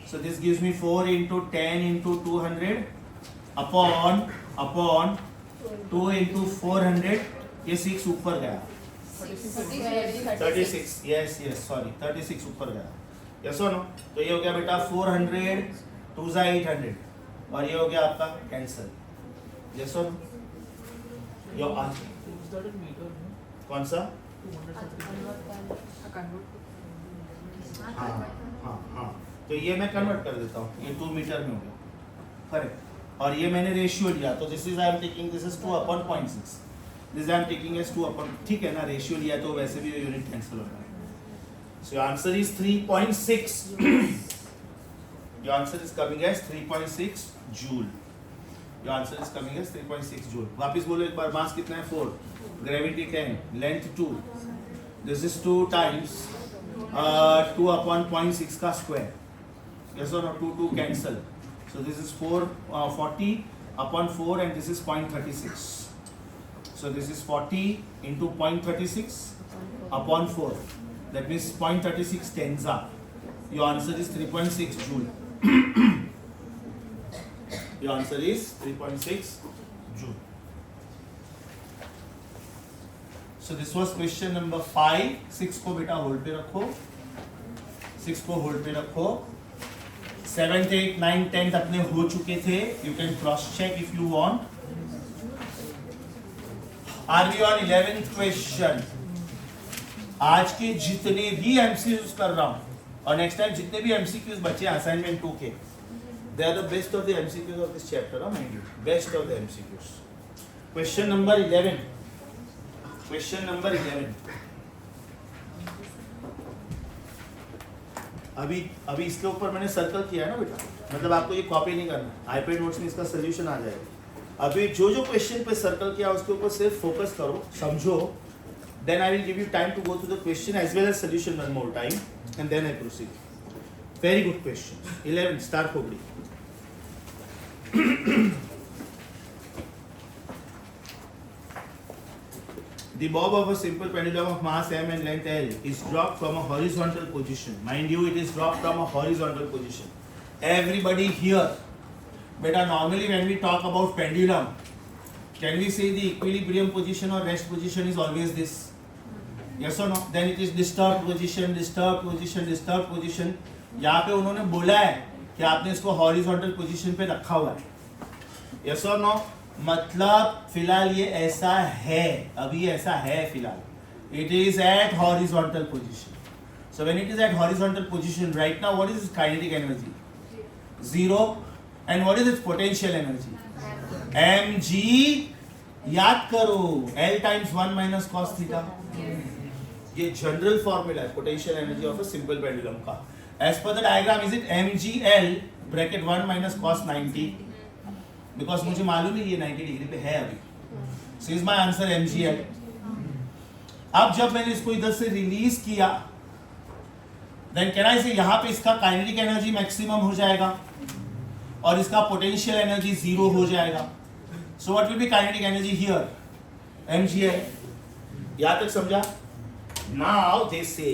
So this gives me 4 into 10 into 200 upon 2 into 400. ये 6 ऊपर गया. 36. Yes, sorry. 36 ऊपर गया. Yes or no? तो ये हो गया बेटा 400 2 ज़ा 800 और ये हो गया आपका कैंसल. Yes or no? यो कौन सा? हाँ. तो ये मैं कन्वर्ट कर देता हूँ. ये 2 मीटर में हो गया. करेक्ट. और ये मैंने रेशियो लिया तो this is I am taking this is 2 upon 0.6. This I am taking as 2 upon. ठीक है ना, रेशियो लिया तो वैसे भी यूनिट कैंसिल होता है. So your answer is 3.6. Your answer is coming as 3.6 joule. Your answer is coming as 3.6 joule. वापस बोलो एक बार. मास कितना है? 4. Gravity 10. Length 2. This is 2 times 2 upon 0.6 का square. Yes or no? 2 cancel. So this is 40 upon 4 and this is 0.36. So this is 40 into 0.36 upon 4. That means 0.36 tenza. Your answer is 3.6 joule. Your answer is 3.6 joule. So this was question number 5. 6 को बेटा hold पे रखो. 6 को hold पे रखो. 7th, 8th, 9th, 10th अपने हो चुके थे. You can cross check if you want. Are we on 11th question? आज के जितने भी MCQs कर रहा हूँ और नेक्स्ट टाइम जितने भी MCQs बचे असाइनमेंट 2 के, they are the best of the MCQs of this chapter. Mind you, best of the MCQs. Question number 11. Question number 11. अभी इसके ऊपर मैंने सर्कल किया है ना बेटा, मतलब आपको ये कॉपी नहीं करना. आईपैड नोट्स में इसका सोल्यूशन आ जाएगा. अभी जो क्वेश्चन पे सर्कल किया उसके ऊपर सिर्फ फोकस करो, समझो. Then I will give you time to go through the question as well as solution one more time and then I proceed. Very good question. 11 star खोपड़ी. The bob of a simple pendulum of mass m and length l is dropped from a horizontal position. Mind you, it is dropped from a horizontal position. Everybody here, beta, normally when we talk about pendulum, can we say the equilibrium position or rest position is always this? Yes or no? Then it is disturbed position, disturbed position, disturbed position. यहाँ पे उन्होंने बोला है कि आपने इसको horizontal position पे रखा हुआ है. Yes or no? मतलब फिलहाल ये ऐसा है, अभी ऐसा है फिलहाल. It is at horizontal position. So when it is at horizontal position right now, what is its kinetic energy? 0. And what is its potential energy? mg. याद करो, L times 1 minus cos theta. ये general formula है potential energy of a simple pendulum का. As per the diagram, is it mgl bracket 1 minus cos 90? Because मुझे मालूम है ये 90 degree पे है अभी. So is my answer mgl. अब जब मैंने इसको इधर से रिलीज किया, देन कैन आई से यहाँ पे इसका काइनेटिक एनर्जी मैक्सिमम हो जाएगा और इसका पोटेंशियल एनर्जी 0 हो जाएगा. So what will be kinetic energy here? mgl. यहाँ तक समझा? नाउ दे से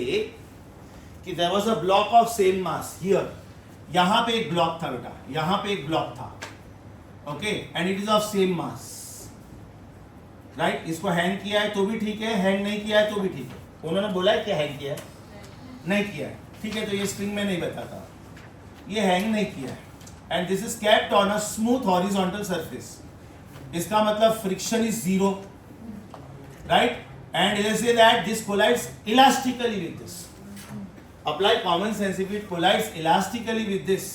कि there was a block of same mass here. यहाँ पे एक ब्लॉक था बेटा, यहाँ पे एक ब्लॉक था. Okay, and it is of same mass. Right. इसको हैंग किया है तो भी ठीक है, हैंग नहीं किया है तो भी ठीक है. उन्होंने बोला है कि हैंग किया है, नहीं किया है. ठीक है, तो ये स्प्रिंग में नहीं बताता, ये हैंग नहीं किया है. And this is kept on a smooth horizontal surface. इसका मतलब friction is 0. Right. And they say that this collides elastically with this. Apply common sense. If it collides elastically with this,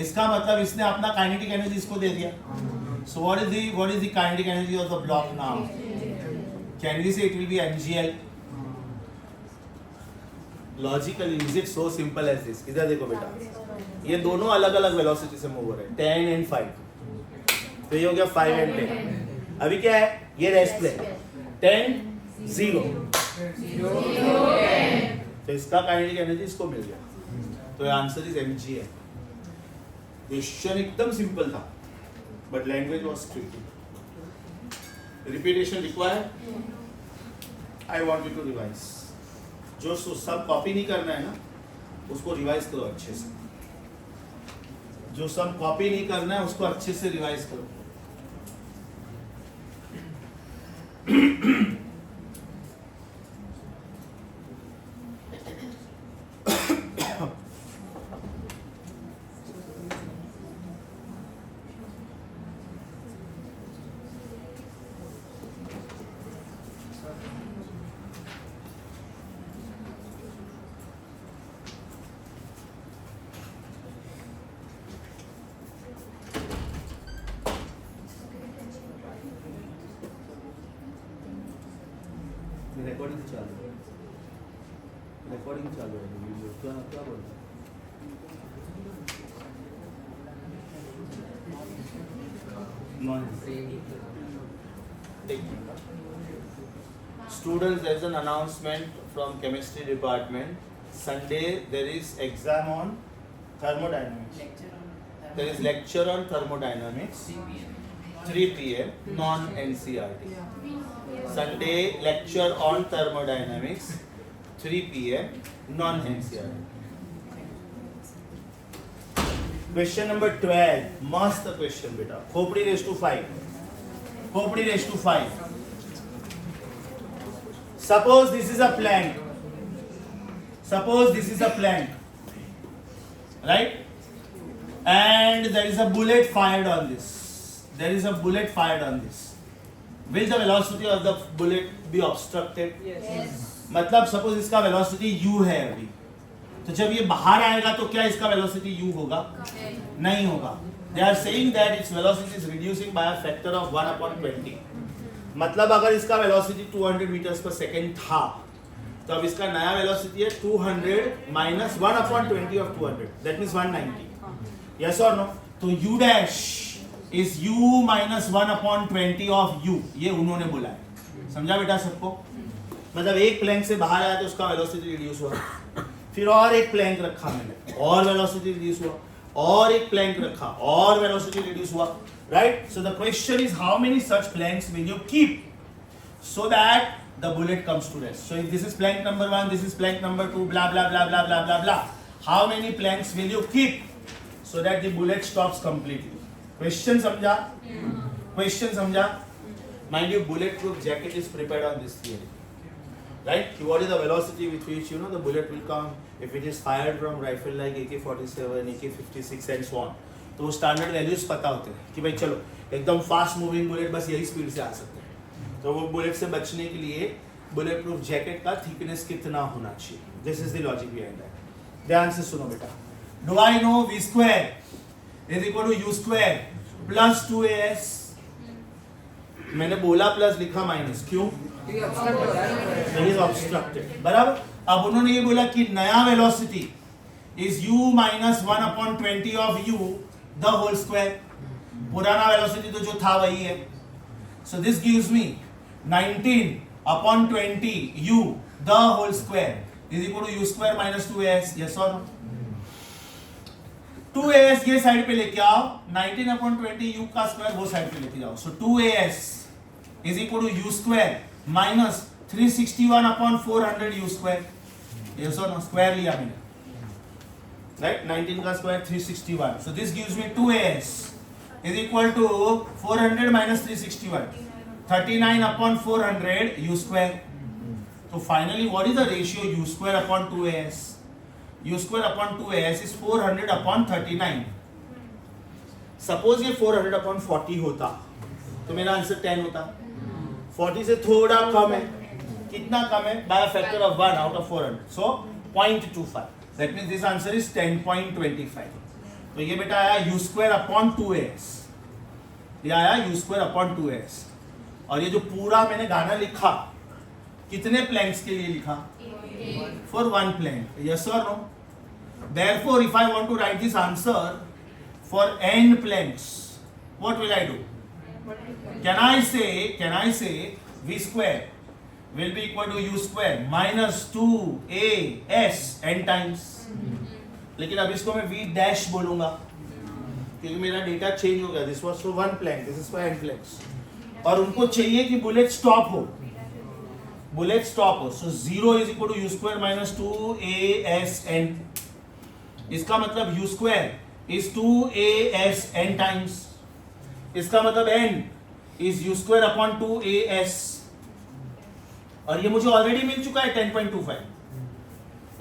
इसका मतलब इसने अपना kinetic energy इसको दे दिया. So what is the kinetic energy of the block now? Can we say it will be mgl? Logically, is it so simple as this? इधर देखो बेटा, ये दोनों अलग अलग वेलोसिटी से मूव हो रहे हैं, 10 and 5. तो ये हो गया 5 and 10. अभी क्या है? ये रेस्ट पे 10 0. तो इसका काइनेटिक एनर्जी इसको मिल गया. तो आंसर इज mgl. क्वेश्चन एकदम सिंपल था, but language was tricky. Repetition required. I want you to revise. जो सब कॉपी नहीं करना है ना, उसको रिवाइज करो अच्छे से. जो सब कॉपी नहीं करना है उसको अच्छे से रिवाइज करो. रिकॉर्डिंग चालू है वीडियो. क्या क्या बोल रहा है? Students, there is an announcement from chemistry department. Sunday there is exam on thermodynamics. There is lecture on thermodynamics. 3 p.m. non-NCERT. Sunday lecture on thermodynamics. 3 p.m. non-NCERT. Question number 12. Mast question beta. Khopri raised to 5. Khopri raised to 5. Suppose this is a plank. Suppose this is a plank. Right? And there is a bullet fired on this. There is a bullet fired on this. Will the velocity of the bullet be obstructed? Yes. मतलब suppose इसका velocity u है अभी, तो जब ये बाहर आएगा तो क्या इसका वेलोसिटी u होगा? नहीं होगा. They are saying that its velocity is reducing by a factor of 1/20. मतलब अगर इसका वेलोसिटी 200 मीटर्स पर सेकेंड था, तो अब इसका नया वेलोसिटी है 200 minus 1/20 of 200. That means 190. Yes और नो? तो u dash is u minus 1/20 of u. ये उन्होंने बोला है. समझा बेटा सबको? मतलब एक प्लैंक से बाहर आया तो उसका वेलोसिटी रिड्यूस हुआ, फिर और एक प्लैंक रखा मैंने और वेलोसिटी रिड्यूस हुआ, और एक प्लैंक रखा और वेलोसिटी रिड्यूस हुआ. Right? So the question is how many such planks will you keep so that the bullet comes to rest. So if this is plank number 1, this is plank number 2, blah blah blah blah blah blah blah. How many planks will you keep so that the bullet stops completely? Question समझा? Question समझा? Mind you, bulletproof jacket is prepared on this theory. Right? What is the velocity with which the bullet will come if it is fired from rifle like AK-47, AK-56 and so on. तो standard values पता होते हैं कि भाई चलो एकदम fast moving bullet बस यही स्पीड से आ सकते हैं. तो वो बुलेट से बचने के लिए बुलेट प्रूफ जैकेट का थिकनेस कितना होना चाहिए. This is the logic behind that. ध्यान से सुनो बेटा. Do I know v square is equal to u square plus 2as. मैंने बोला प्लस लिखा माइनस. क्यों? It is obstructed. बराबर. अब उन्होंने ये बोला कि नया velocity is u minus 1/20 of u the whole square. पुराना वेलोसिटी तो जो था वही है. So this gives me 19/20 u the whole square is equal to u square minus 2as. Yes or no? 2as ये साइड पे लेके आओ, 19/20 u का स्क्वायर वो साइड पे लेके जाओ. So 2as is equal to u square minus 361/400 u square. Yes or no? Square लिया मैंने. Right? 19 का square 361. So this gives me 2as is equal to 400 minus 361, 39/400 u square. So finally what is the ratio u square upon 2as? u square upon 2as is 400/39. Suppose ये 400/40 होता तो मेरा answer 10 होता. 40 से थोड़ा कम है. कितना कम है? by a factor of 1 out of 400. So 0.25. That means this answer is 10.25. तो ये बेटा आया u square upon 2as. ये आया u square upon 2as. और ये जो पूरा मैंने गाना लिखा कितने प्लैंक्स के लिए लिखा? For one plank. Yes or no? Therefore, if I want to write this answer for n planks, what will I do? Can I say v square will be equal to u square minus 2as n times. लेकिन अब इसको मैं v dash बोलूंगा क्योंकि मेरा data change हो गया. This was for 1 plank, this is for n planks. और उनको चाहिए कि बुलेट स्टॉप हो. बुलेट स्टॉप हो, so 0 is equal to u square minus 2asn. इसका मतलब u square is 2asn times, इसका मतलब n is u square upon 2as, और ये मुझे ऑलरेडी मिल चुका है 10.25.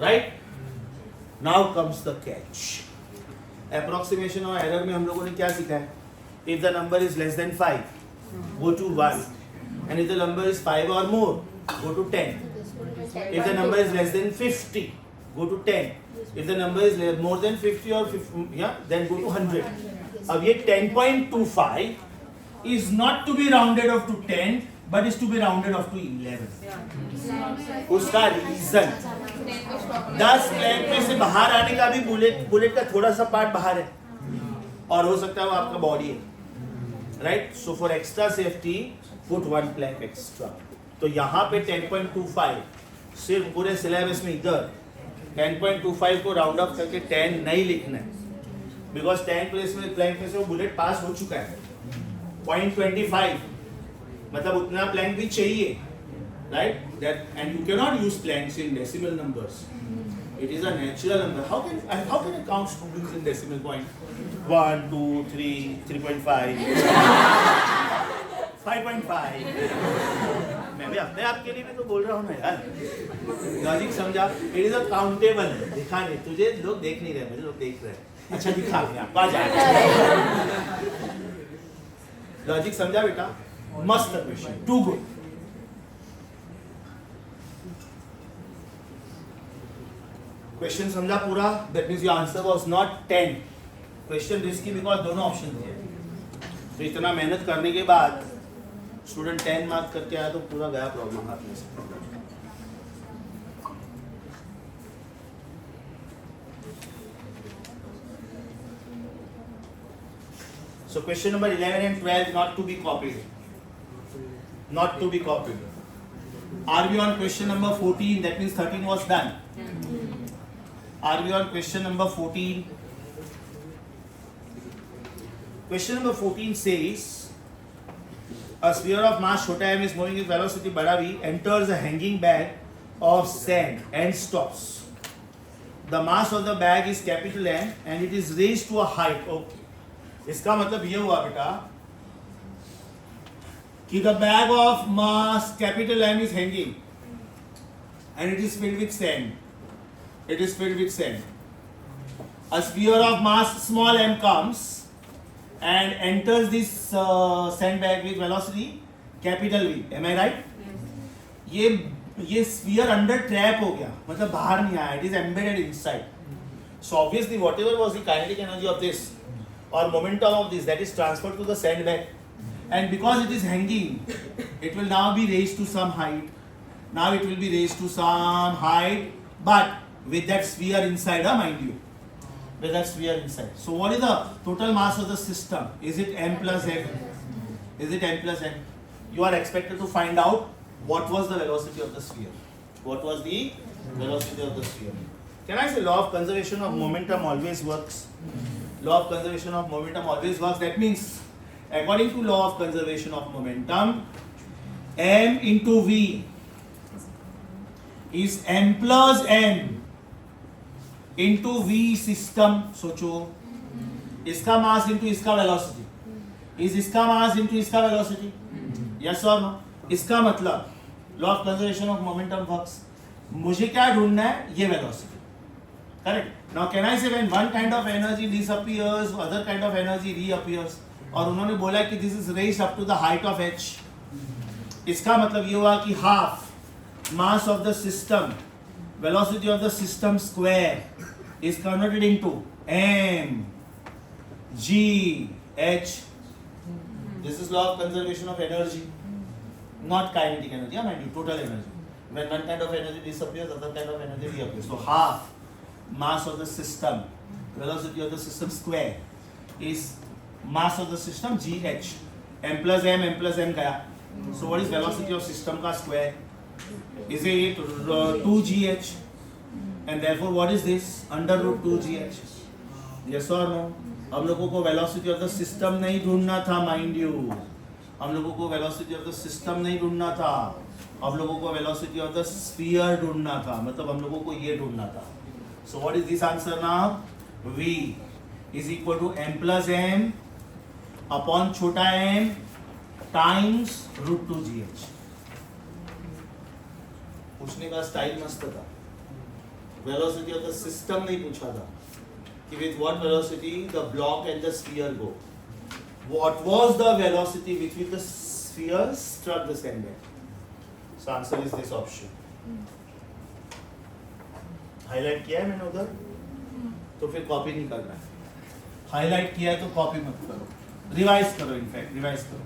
Right, now comes the catch. Approximation और एरर में हम लोगों ने क्या सीखा है? If the number is less than 5 go to 1, and if the number is 5 or more go to 10. If the number is less than 50 go to 10. If the number is more than 50 or 50, yeah, then go to 100. अब ये 10.25 is not to be rounded off to 10 but is to be rounded off to 11. उसका reason 10 Planck में से बाहर आने का भी bullet का थोड़ा सा पार्ट बाहर है, और हो सकता है वो आपका बॉडी है. Right, so for extra safety put 1 plank extra. तो यहाँ पे 10.25 सिर्फ पूरे सिलेबस में इधर 10.25 को राउंड अप करके 10 नहीं लिखना है, बिकॉज 10 प्लेस में प्लैंक में से वो बुलेट पास हो चुका है. 0.25 मतलब उतना प्लैंक भी चाहिए. Right, that and you can not use planks in decimal numbers. It is a natural number. How can you count students in decimal point? 1, 2, 3, 3.5, 5.5. मैं भी अपने आप के लिए भी तो बोल रहा हूँ ना यार. लॉजिक समझा? It is a countable. दिखा नहीं, तुझे लोग देख नहीं रहे, मुझे लोग देख रहे हैं. अच्छा दिखा मैं आपको आ जाए. लॉजिक समझा बेटा? मस्त क्वेश्चन, टू गुड. क्वेश्चन समझा पूरा? That means your answer was not 10. Question risky because दोनों ऑप्शन थे. तो इतना मेहनत करने के बाद स्टूडेंट 10 मार्क्स करके आया तो पूरा गया प्रॉब्लम हाथ में से. So question number 11 and 12 not to be copied. Not to be copied. Are we on question number 14? That means 13 was done. Are we on question number 14? Question number 14 says a sphere of mass छोटा m is moving with velocity बड़ा v enters a hanging bag of sand and stops. The mass of the bag is capital M and it is raised to a height. Okay. इसका मतलब ये हुआ बेटा कि the bag of mass capital M is hanging and it is filled with sand. It is filled with sand. A sphere of mass small m comes and enters this sandbag with velocity capital V. Am I right? Yes. ये sphere under trap हो गया, मतलब बाहर नहीं आया. It is embedded inside. So obviously whatever was the kinetic energy of this or momentum of this, that is transferred to the sandbag, and because it is hanging, it will now be raised to some height. Now it will be raised to some height, but with that sphere inside, mind you, with that sphere inside. So what is the total mass of the system? Is it m plus n? Is it m plus n? You are expected to find out what was the velocity of the sphere. What was the velocity of the sphere? Can I say law of conservation of momentum always works? Law of conservation of momentum always works. That means according to law of conservation of momentum, m into v is m plus n into v system. सोचो, इसका mass into इसका velocity is इसका mass into इसका velocity. Yes or no? इसका मतलब law of conservation of momentum works. मुझे क्या ढूंढना है? ये velocity. Correct. Now can I say when one kind of energy disappears, other kind of energy reappears, और उन्होंने बोला कि this is raised up to the height of h. इसका मतलब ये हुआ कि half mass of the system, velocity of the system square is converted into m g h. This is law of conservation of energy, not kinetic energy. I mean total energy. When one kind of energy disappears, other kind of energy reappears. So half mass of the system, velocity of the system square is mass of the system gh. m plus m gaya. So what is velocity of system ka square? Is it 2gh? And therefore what is this? Under root 2gh. Yes or no? हम लोगों को velocity of the system नहीं ढूंढना था, mind you. हम लोगों को velocity of the system नहीं ढूंढना था, हम लोगों को वेलोसिटी ऑफ द स्फीयर ढूंढना था, मतलब हम लोगों को ये ढूंढना था. So what is this answer now? v is equal to m plus m upon छोटा m टाइम्स √2gh. पूछने का स्टाइल मस्त था. वेलोसिटी ऑफ द सिस्टम नहीं पूछा था कि with what velocity the block and the sphere go. What was the velocity with which the sphere struck the sandbag? So answer is this option. Highlight किया है मैंने उधर, तो फिर कॉपी नहीं करना है. हाईलाइट किया है तो कॉपी मत करो, रिवाइज करो. इनफैक्ट रिवाइज करो.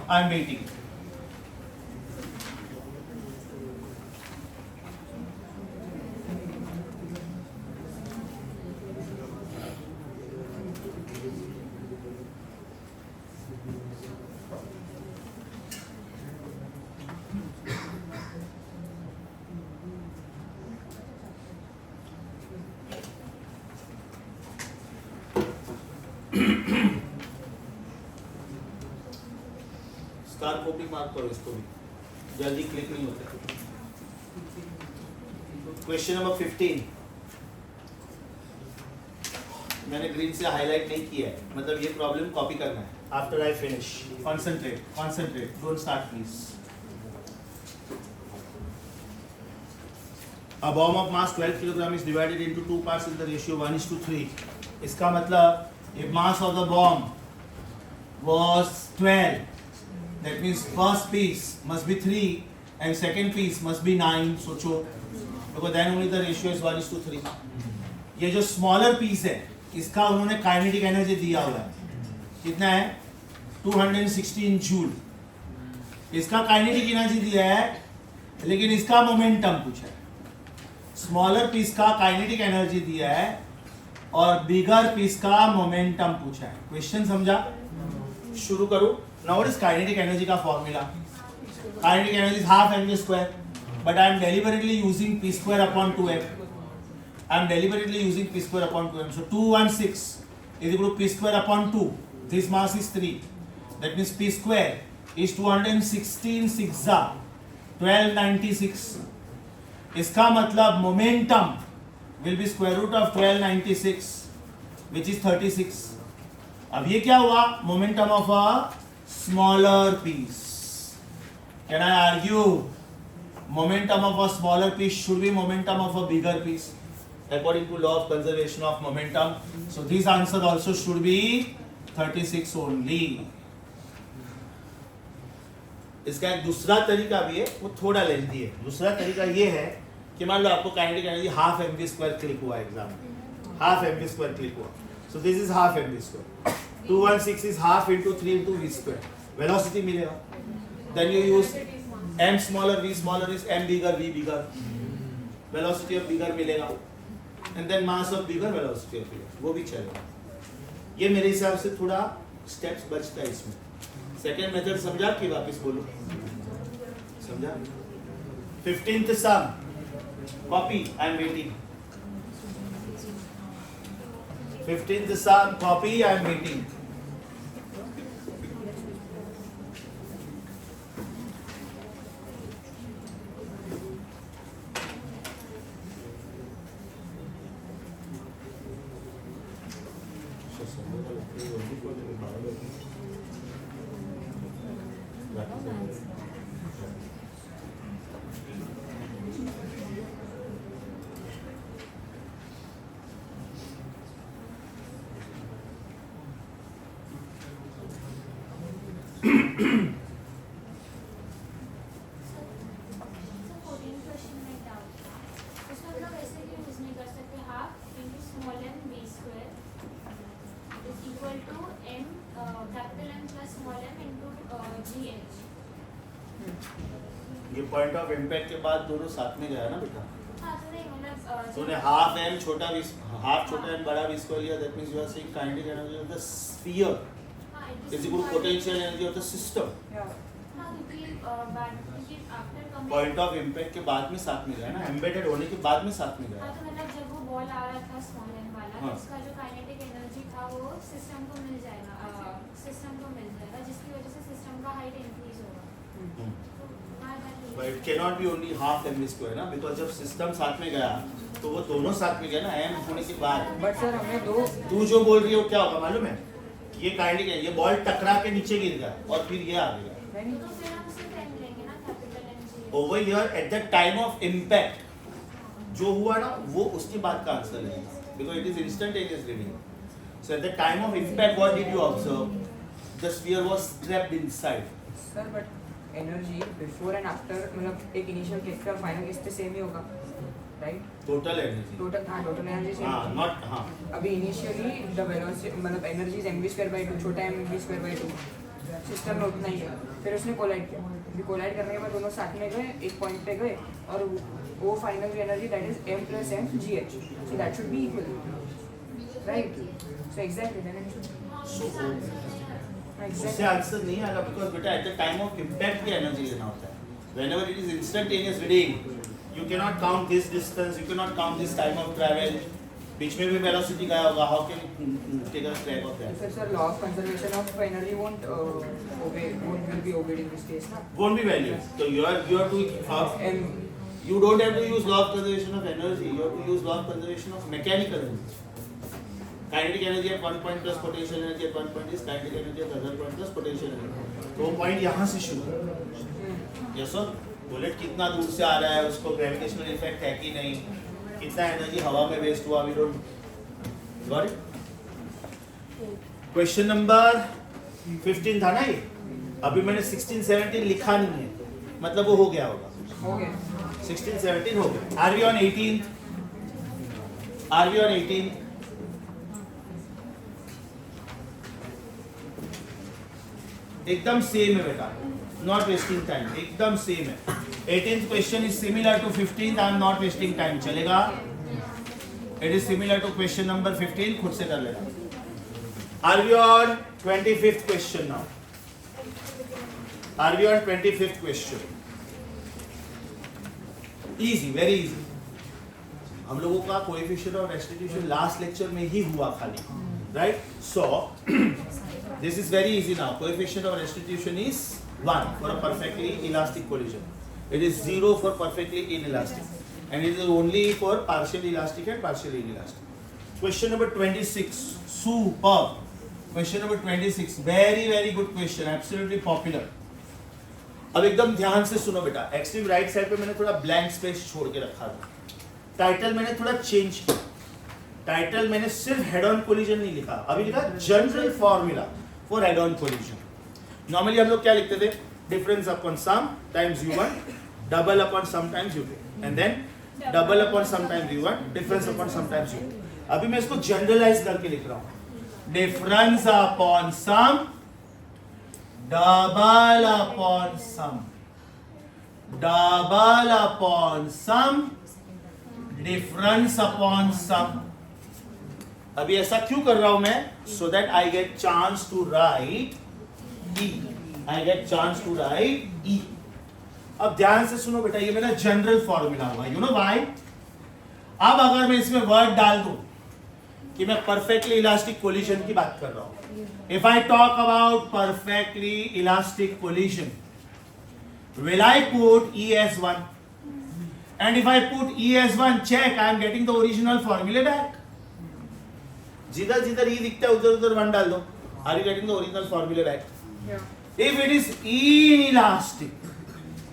आई एम वेटिंग. स्टार को भी मार्क करो, इसको भी जल्दी क्लिक नहीं होता. क्वेश्चन नंबर 15 मैंने ग्रीन से हाईलाइट नहीं किया है, मतलब ये प्रॉब्लम कॉपी करना है. After I finish, concentrate, don't start please. A bomb of mass 12 kg is divided into two parts in the ratio 1:3. इसका मतलब if mass of the bomb was 12, that means first piece must be 3 and second piece must be 9. सोचो, because then only the ratio is 1:3. ये जो smaller piece है, इसका उन्होंने kinetic energy दिया हुआ है. कितना है? 216 जूल. इसका kinetic energy दिया है, लेकिन इसका momentum पूछा है. स्मॉलर पीस का काइनेटिक एनर्जी दिया है और बिगर पीस का मोमेंटम पूछा है. क्वेश्चन समझा? शुरू करो. Now what is kinetic energy का formula? Kinetic energy is half mv square, but I am deliberately using p square upon 2m. I am deliberately using p square upon 2m. So 216 is equal to p square upon 2. This mass is 3. That means p square is 216 6 1296. इसका मतलब momentum will be square root of 1296 which is 36. अब ये क्या हुआ? Momentum of a smaller piece. Can I argue momentum of a smaller piece should be momentum of a bigger piece according to law of conservation of momentum. So this answer also should be 36 only. इसका एक दूसरा तरीका भी है, वो थोड़ा lengthy है. दूसरा तरीका ये है कि मान लो आपको kinetic energy half mv square click हुआ एग्जाम में, हाफ mv स्क्वायर क्लिक हुआ. So this is half mv square. 216 is half into 3 into v square. Velocity मिलेगा. Then you use m smaller v smaller is m bigger v bigger. Velocity of bigger मिलेगा and then mass of bigger, velocity of bigger, वो भी चलेगा. ये मेरे हिसाब से थोड़ा स्टेप्स बचता है इसमें. सेकेंड मेथड समझा कि वापस बोलो? समझा? 15th sum copy. I am waiting. 15th sum copy. I am waiting. ये पॉइंट ऑफ इम्पैक्ट के बाद दोनों साथ में गया ना बेटा. तूने हाफ m छोटा v हाफ छोटा m बड़ा v स्क्वायर लिया. That means you are saying kinetic energy of the sphere is equal to potential energy of the system. Point of impact के बाद में साथ में गया ना, एम्बेडेड होने के बाद में साथ में गया। हाँ, तो मतलब जब वो बॉल आ रहा था स्मॉल एन वाला, हाँ। उसका जो काइनेटिक एनर्जी था वो सिस्टम को मिल जाएगा, जिसकी वजह से सिस्टम का हाइट इंक्रीज होगा। But it cannot be only half mv square ना, because जब सिस्टम साथ में गया तो वो दोनों साथ में गया ना, m होने के बाद। बट सर हमें दो, तू जो बोल रही है वो क्या होगा मालूम है? ये काइनेटिक है, ये बॉल टकरा के नीचे गिर गया और फिर ये आ गया। तो फिर हम सिर्फ m लेंगे ना, capital M। Over here at the time of impact जो हुआ ना, वो उसके बाद का आंसर है, because it is instantaneous reading. So at the time of impact, what did you observe? The sphere was trapped inside. Sir but energy before and after, मतलब एक इनिशियल केस का फाइनल केस पे same ही होगा, right? Total energy. Total, हाँ total energy same. हाँ, not हाँ. अभी initially the velocity, मतलब एनर्जी इज mv²/2, छोटा mv²/2, सिस्टम में उतना ही है। फिर उसने कोलाइड किया, फिर कोलाइड करने के बाद दोनों साथ में गए, एक पॉइंट पे गए, और वो final energy that is m + m gh, सो दैट should be equal, right? So exactly then it should उससे आंसर नहीं आएगा, because बेटा at the time of impact की एनर्जी लेना होता है। Whenever it is instantaneous reading, you cannot count this distance, you cannot count this time of travel. बीच में भी velocity गया होगा, how can you take a track of that? Sir, law of conservation of energy won't will be obeyed in this case, na? Won't be valued. So you are to you don't have to use law of conservation of energy. You have to use law of conservation of mechanical energy. Kinetic energy at one point plus potential energy at one point is kinetic energy at other point plus potential energy. तो point यहाँ से शुरू है। Yes sir, bullet कितना दूर से आ रहा है, उसको ग्रेविटेशनल इफेक्ट है कि नहीं, कितना एनर्जी हवा में वेस्ट हुआ, we don't got it. Question number 15 था ना ये, अभी मैंने 16 17 लिखा नहीं है, मतलब वो हो गया होगा, हो गया 16 17 हो गया। Are we on 18th? Are we on 18th? एकदम सेम है बेटा, नॉट वेस्टिंग टाइम, एकदम सेम है। 18th question is similar to 15th, I am not wasting time, चलेगा? It is similar to question number 15, खुद से कर लेना। Are we on 25th question now? Are we on 25th question? Easy, very easy. हम लोगों का coefficient of restitution last lecture में ही हुआ खाली, right? So this is very easy now. Coefficient of restitution is 1 for a perfectly elastic collision. It is 0 for perfectly inelastic, and it is only for partially elastic and partially inelastic. Question number 26, superb. Question number 26, very good question, absolutely popular. अब एकदम ध्यान से सुनो बेटा, extreme right side पे मैंने थोड़ा blank space छोड़ के रखा था। टाइटल मैंने थोड़ा चेंज किया, टाइटल मैंने सिर्फ हेड ऑन कोलिजन नहीं लिखा, अभी लिखा general formula for head on collision. Normally हम लोग क्या लिखते थे? Difference upon sum times u1, double upon sum times u2, and then double upon sum times u1, difference upon sum times u2। अभी मैं इसको जनरलाइज करके लिख रहा हूं, difference upon sum, double upon sum, double upon sum, difference upon sum. अभी ऐसा क्यों कर रहा हूं मैं? So that I get chance to write E, I get chance to write E. अब ध्यान से सुनो बेटा, ये मेरा जनरल फॉर्मूला हुआ, यू नो व्हाई? अब अगर मैं इसमें वर्ड डाल दूं कि मैं परफेक्टली इलास्टिक कोलिजन की बात कर रहा हूं, if I talk about perfectly elastic collision, will I put E as 1? And if I put E as 1, check, I am getting the original formula back. जिधर जिधर E दिखता है उधर उधर 1 डाल दो, are you getting the original formula back? Yeah. If it is inelastic,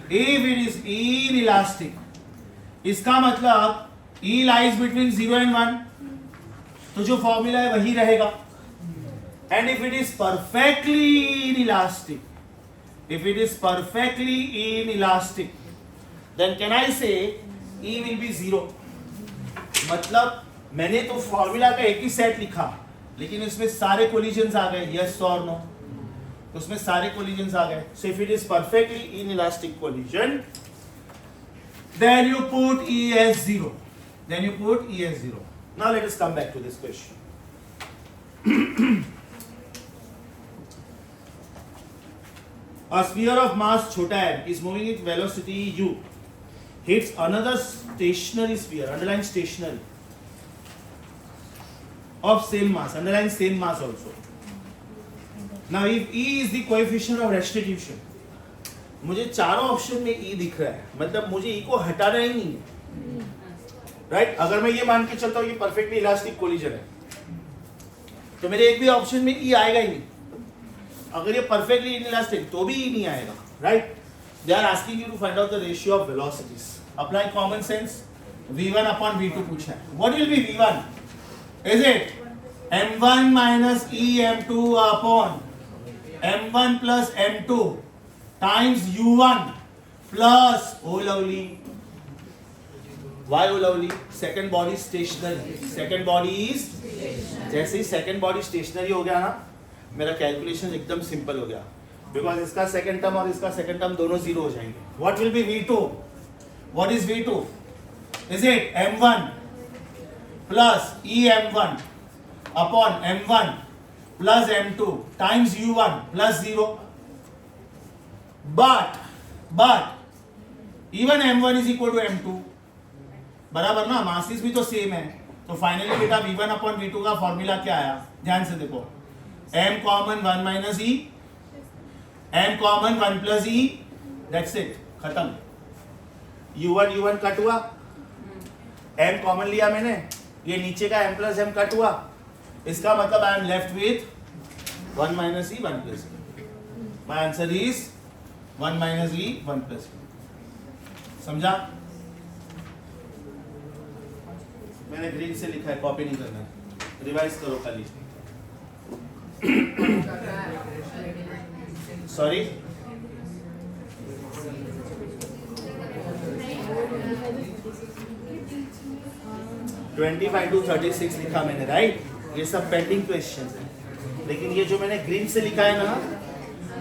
if it is inelastic, इसका मतलब E lies between 0 and 1, तो जो फॉर्मूला है वही रहेगा। And if it is perfectly inelastic, if it is perfectly inelastic, then can I say E will be 0? मतलब मैंने तो फॉर्मूला का एक ही सेट लिखा, लेकिन उसमें सारे कोलिजन्स आ गए, यस और नो, तो उसमें सारे कोलिजन्स आ गए। So if it is perfectly inelastic collision, then you put E as 0, then you put E as 0. Now let us come back to this question. A sphere of mass छोटा m is moving with velocity u hits another stationary sphere, underline stationary, of same mass, underline same mass also. Now if E is the coefficient of restitution, मुझे चारों option में E दिख रहा है, मतलब मुझे E को हटाना ही नहीं है, राइट? अगर मैं ये मान के चलता हूँ ये परफेक्टली इलास्टिक कोलिजन है, तो मेरे एक भी ऑप्शन में E आएगा ही नहीं. अगर ये परफेक्टली इनइलास्टिक तो भी E नहीं आएगा, right? They are asking you to find out the ratio of velocities. Apply common sense. V1 upon V2 पूछा है. What will be V1? Is it M1 minus EM2 upon M1 plus M2 times U1 plus O lovely. Why O lovely? Second body stationary. Second body is जैसे ही second body stationary हो गया ना, मेरा calculation एकदम simple हो गया. Because इसका second term और इसका सेकंड टर्म दोनों जीरो हो जाएंगे. What will be V2? What is V2? Is it M1 plus EM1 upon M1 plus M2 times U1 plus 0. But even M1 is equal to M2, बराबर ना, masses भी तो same है. तो finally बेटा V1 अपॉन V2 का formula क्या आया? ध्यान से देखो. M common 1 minus E, M common 1 plus E, that's it, खत्म. U1 कट हुआ, M कॉमन लिया मैंने, ये नीचे का M प्लस M कट हुआ, इसका मतलब I am left with 1 minus E 1 plus E. My answer is 1 minus E 1 plus E. समझा? मैंने ग्रीन से लिखा है, कॉपी नहीं करना, रिवाइज करो खाली. सॉरी, (25 to 36) लिखा मैंने, राइट? ये सब पेंडिंग क्वेश्चन है, लेकिन ये जो मैंने ग्रीन से लिखा है ना,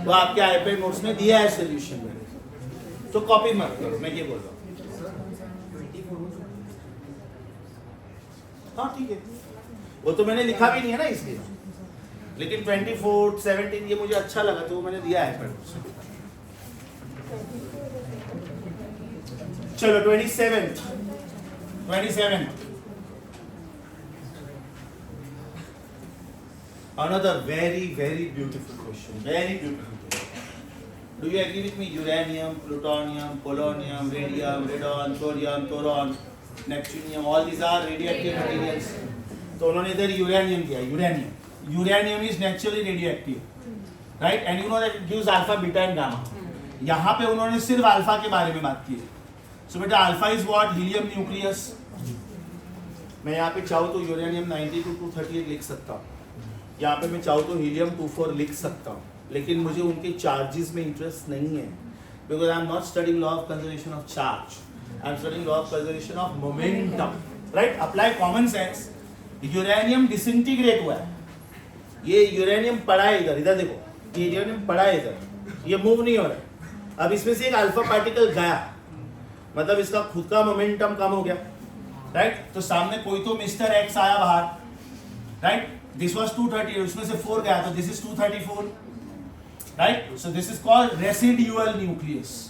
वो आपके आईपैड नोट्स में दिया है सोल्यूशन मैंने, तो कॉपी मत करो, मैं ये बोल रहा हूँ. हाँ ठीक है, वो तो मैंने लिखा भी नहीं है ना इसलिए, लेकिन 24, 17 ये मुझे अच्छा लगा तो वो मैंने दिया है. चलो 27. Another very beautiful question. Very beautiful question. Do you agree with me? Uranium, plutonium, polonium, radium, radon, thorium, thoron, neptunium, all these are radioactive materials. तो उन्होंने इधर यूरेनियम दिया. Uranium is naturally radioactive, right? And you know that it gives alpha, beta and gamma. यहाँ पे उन्होंने सिर्फ alpha के बारे में बात की है. सो बेटा alpha is what? Helium nucleus. मैं यहाँ पे चाहूँ तो यूरेनियम 90 to 238 लिख सकता हूँ, यहाँ पे मैं चाहूँ तो हीलियम 24 लिख सकता हूँ, लेकिन मुझे उनके चार्जेस में इंटरेस्ट नहीं है, because I am not studying law of conservation of charge, I am studying law of conservation of momentum, right? Apply common sense. Uranium disintegrate हुआ है, ये यूरेनियम पड़ा है इधर, इधर देखो, ये यूरेनियम पड़ा है इधर, ये मूव नहीं हो रहा है. अब इसमें से एक अल्फा पार्टिकल गया, मतलब इसका खुद का मोमेंटम कम हो गया, राइट? तो सामने कोई तो मिस्टर एक्स आया बाहर, राइट? दिस वाज 230, उसमें से 4 गया, तो this is 234, right? So this is called residual nucleus.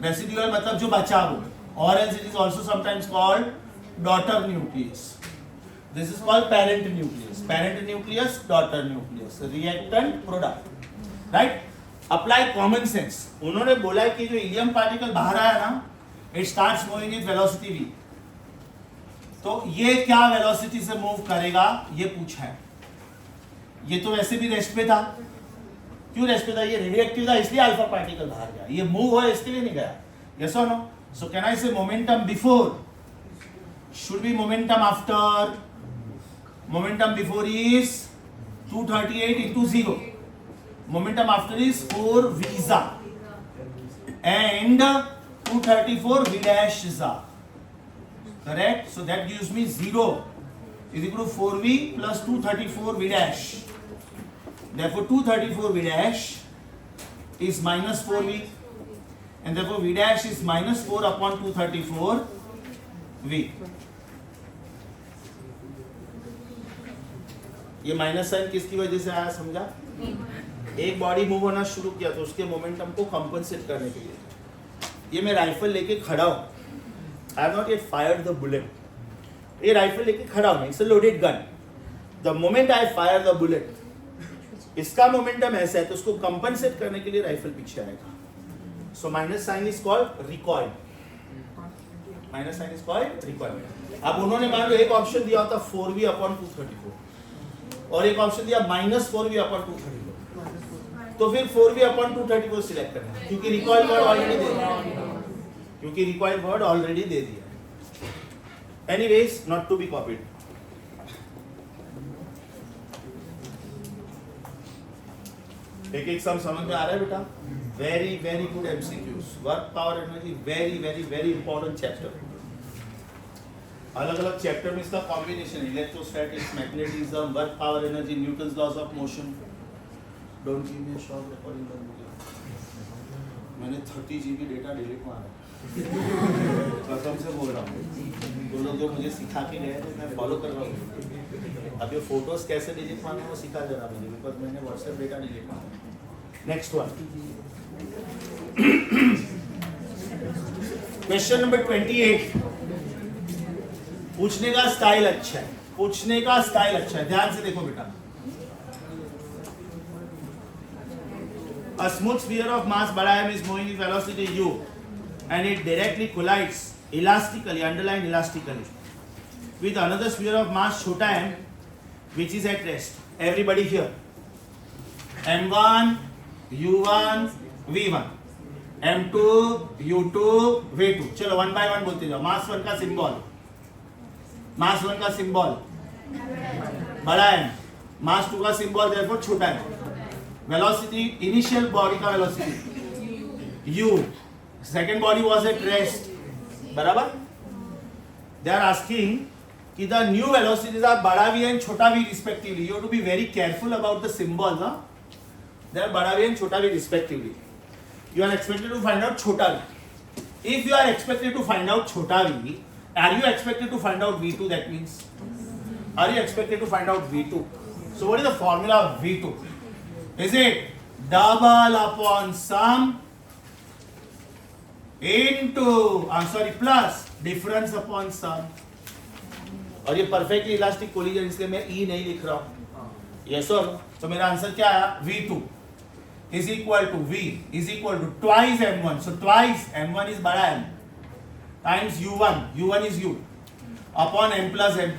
Residual मतलब जो बचा वो, और else it is also sometimes called daughter nucleus. This is called parent nucleus. Parent nucleus, daughter nucleus. Reactant product. Right? Apply common sense. उन्होंने बोला है कि जो हीलियम पार्टिकल बाहर आया ना, it starts moving with velocity v. तो ये क्या वेलोसिटी से मूव करेगा ये पूछा है. ये तो वैसे भी रेस्ट पे था. क्यों रेस्ट पे था? ये रेडियोएक्टिव था, इसलिए अल्फा पार्टिकल बाहर गया. ये मूव हुआ इसके लिए नहीं गया. Yes or no? So can I say momentum before should be momentum after? Momentum before is 238 into 0. Momentum after is 4 visa and 234 v dash za. Correct? So that gives me 0 is equal to 4v plus 234 v dash. Therefore 234 v dash is minus 4v, and therefore v dash is minus 4 upon 234 v. ये minus sign किसकी वजह से आया समझा? एक body move होना शुरू किया तो उसके मोमेंटम को कंपनसेट करने के लिए ये मैं राइफल लेके खड़ा हूँ, आई have not yet fired the bullet, ये राइफल लेके खड़ा हूँ, it's a loaded gun, the moment I fire the bullet, इसका मोमेंटम ऐसा है तो उसको कंपनसेट करने के लिए राइफल पीछे आएगा, so minus sign is called recoil, minus sign is called recoil. अब उन्होंने मान लो एक ऑप्शन दिया होता 4v/234 और एक ऑप्शन दिया -4v/234, तो फिर 4v/234 सिलेक्ट करना क्योंकि रिकॉइल वर्ड ऑलरेडी दे दिया, क्योंकि रिकॉइल वर्ड ऑलरेडी दे दिया। Anyways not to be copied. एक एक सम समझ में आ रहा है बेटा? Very very good MCQs, work power energy, very very very important chapter. अलग अलग चैप्टर में इसका combination, electrostatics, magnetism, work power energy, Newton's laws of motion. Don't give me a short recording कर मुझे, मैंने 30 GB डेटा डिलीट मारा कसम से बोल रहा हूँ, वो लोग जो मुझे सिखा के गए थे मैं फॉलो कर रहा हूँ। अब ये फोटोज कैसे डिलीट मारना है वो सिखा दे रहा मुझे, बिकॉज मैंने व्हाट्सएप डेटा डिलीट मारा। Next one, question number 28। पूछने का स्टाइल अच्छा है, पूछने का स्टाइल अच्छा है, ध्यान से देखो बेटा। A smooth sphere of mass बड़ा m is moving with velocity u and it directly collides elastically, underline elastically, with another sphere of mass छोटा m which is at rest. Everybody here, m1 u1 v1 m2 u2 v2, चलो one by one बोलते जाओ। Mass one का symbol, mass one का symbol बड़ा m, mass two का symbol therefore छोटा m। Velocity, initial body का velocity u, second body was at rest, बराबर। दे आर आस्किंग कि द न्यू वेलोसिटीज आर बड़ा v एंड छोटा v respectively. You have to be very careful about the symbols, they are बड़ा v and छोटा v respectively. You are expected to find out छोटा v। If you are expected to find out छोटा v, are you expected to find out v2? That means, are you expected to find out v2? So what is the formula of v2? Is it double upon sum into plus difference upon sum? और ये perfectly elastic collision, इसलिए मैं E नहीं लिख रहा हूँ। Yes और तो मेरा आंसर क्या आया? v2 is equal to v is equal to twice m1, so twice m1 is बड़ा m times u1 is u upon m plus m।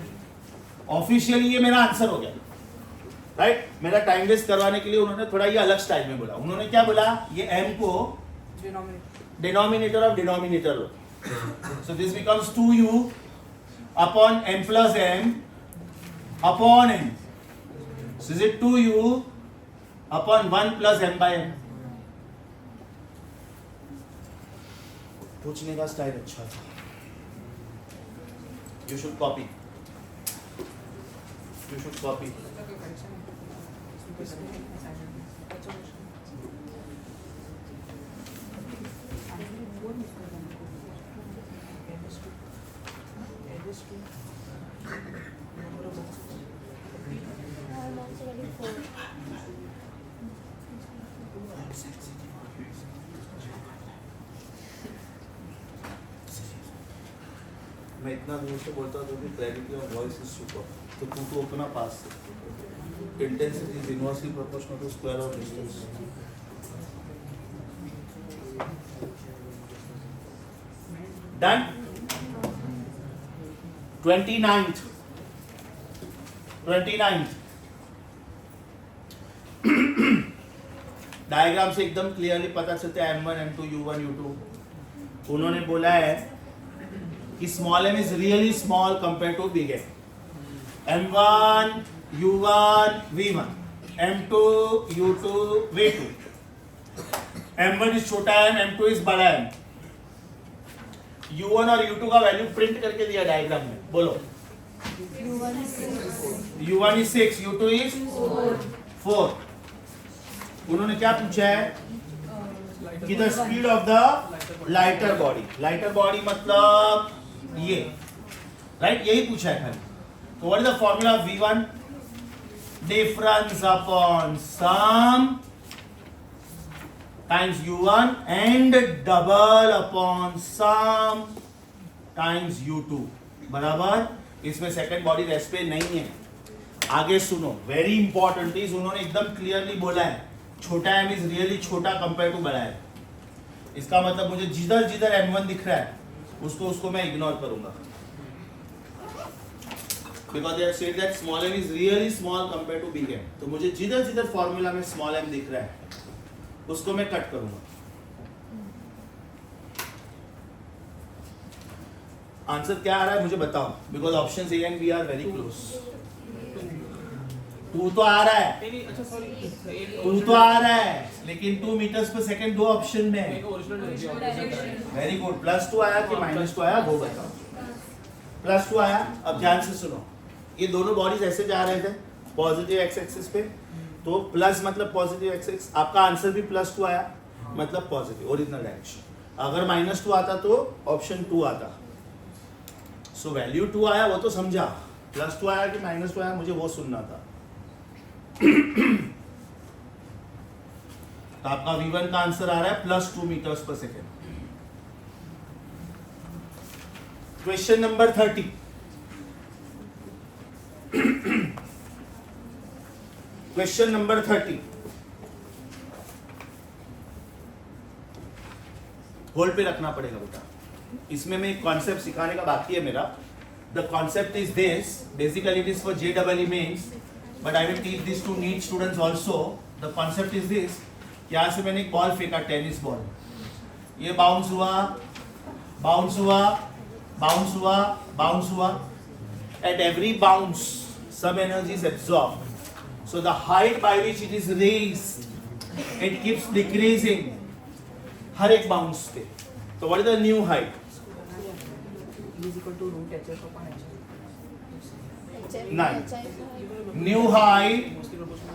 Officially ये मेरा आंसर हो गया, राइट। मेरा टाइम वेस्ट करवाने के लिए उन्होंने थोड़ा ये अलग स्टाइल में बोला। उन्होंने क्या बोला? ये m को denominator of denominator low, so this becomes 2u upon m plus m upon m, so is it 2u upon 1 plus m by m। पूछने का स्टाइल अच्छा था, you should copy, you should copy. मैं इतना दूर से बोलता हूँ कि clarity of voice is super, तो तू अपना पास से intensity is inversely proportional to square of distance. Done. 29th diagram से एकदम क्लियरली पता चलता है m1 m2 u1 u2। उन्होंने बोला है कि small m is really small compare to big m। m1 u1 v1 m2 u2 v2, m1 is छोटा m, m2 इज बड़ा m। u1 और u2 का वैल्यू प्रिंट करके दिया डायग्राम में, बोलो। u1 is 6, u2 is 4। उन्होंने क्या पूछा है कि the speed of the lighter body, lighter body मतलब ये, राइट, यही पूछा है खाली। तो what is the formula of v1? Difference upon sum times u1 and double upon sum times u2 बराबर. इसमें सेकंड बॉडी रेस्ट पे नहीं है. आगे सुनो, वेरी इंपॉर्टेंट इज उन्होंने एकदम क्लियरली बोला है छोटा m इज रियली छोटा कंपेयर टू बड़ा m. इसका मतलब मुझे जिधर जिधर m1 दिख रहा है उसको मैं इग्नोर करूंगा, because they have said that small m is really small compared to big M. तो मुझे जिधर जिधर फॉर्मूला में स्मॉल m दिख रहा है उसको मैं कट करूंगा. आंसर क्या आ रहा है मुझे बताओ, because option A and B are very close. 2 तो आ रहा है, अच्छा सॉरी 2 तो आ रहा है, लेकिन 2 मीटर्स पर सेकंड दो ऑप्शन में. Very good. +2 आया कि -2 आया वो बताओ. +2 आया. अब ध्यान से सुनो, ये दोनों बॉडीज ऐसे जा रहे थे पॉजिटिव एक्स एक्सिस पे, तो प्लस मतलब पॉजिटिव एक्स एक्स. आपका आंसर भी +2 आया मतलब पॉजिटिव ओरिजिनल डायरेक्शन. अगर -2 आता तो ऑप्शन 2 आता. सो वैल्यू 2 आया वो तो समझा, +2 आया कि -2 आया मुझे वो सुनना था. तो आपका V1 का आंसर आ रहा है +2 मीटर्स पर second. Question number 30. Question number 30 hold पे रखना पड़ेगा बेटा. इसमें मैं एक कॉन्सेप्ट सिखाने का बाकी है मेरा. The concept is this, basically it is for JEE mains, but I will teach this to NEET students also. The concept is this, यहां से मैंने एक बॉल फेंका, टेनिस बॉल. ये बाउंस हुआ, बाउंस हुआ, बाउंस हुआ, बाउंस हुआ. At every bounce some energy is absorbed, so the height by which it is raised it keeps decreasing हर एक बाउंस पे. तो what is the new height? New height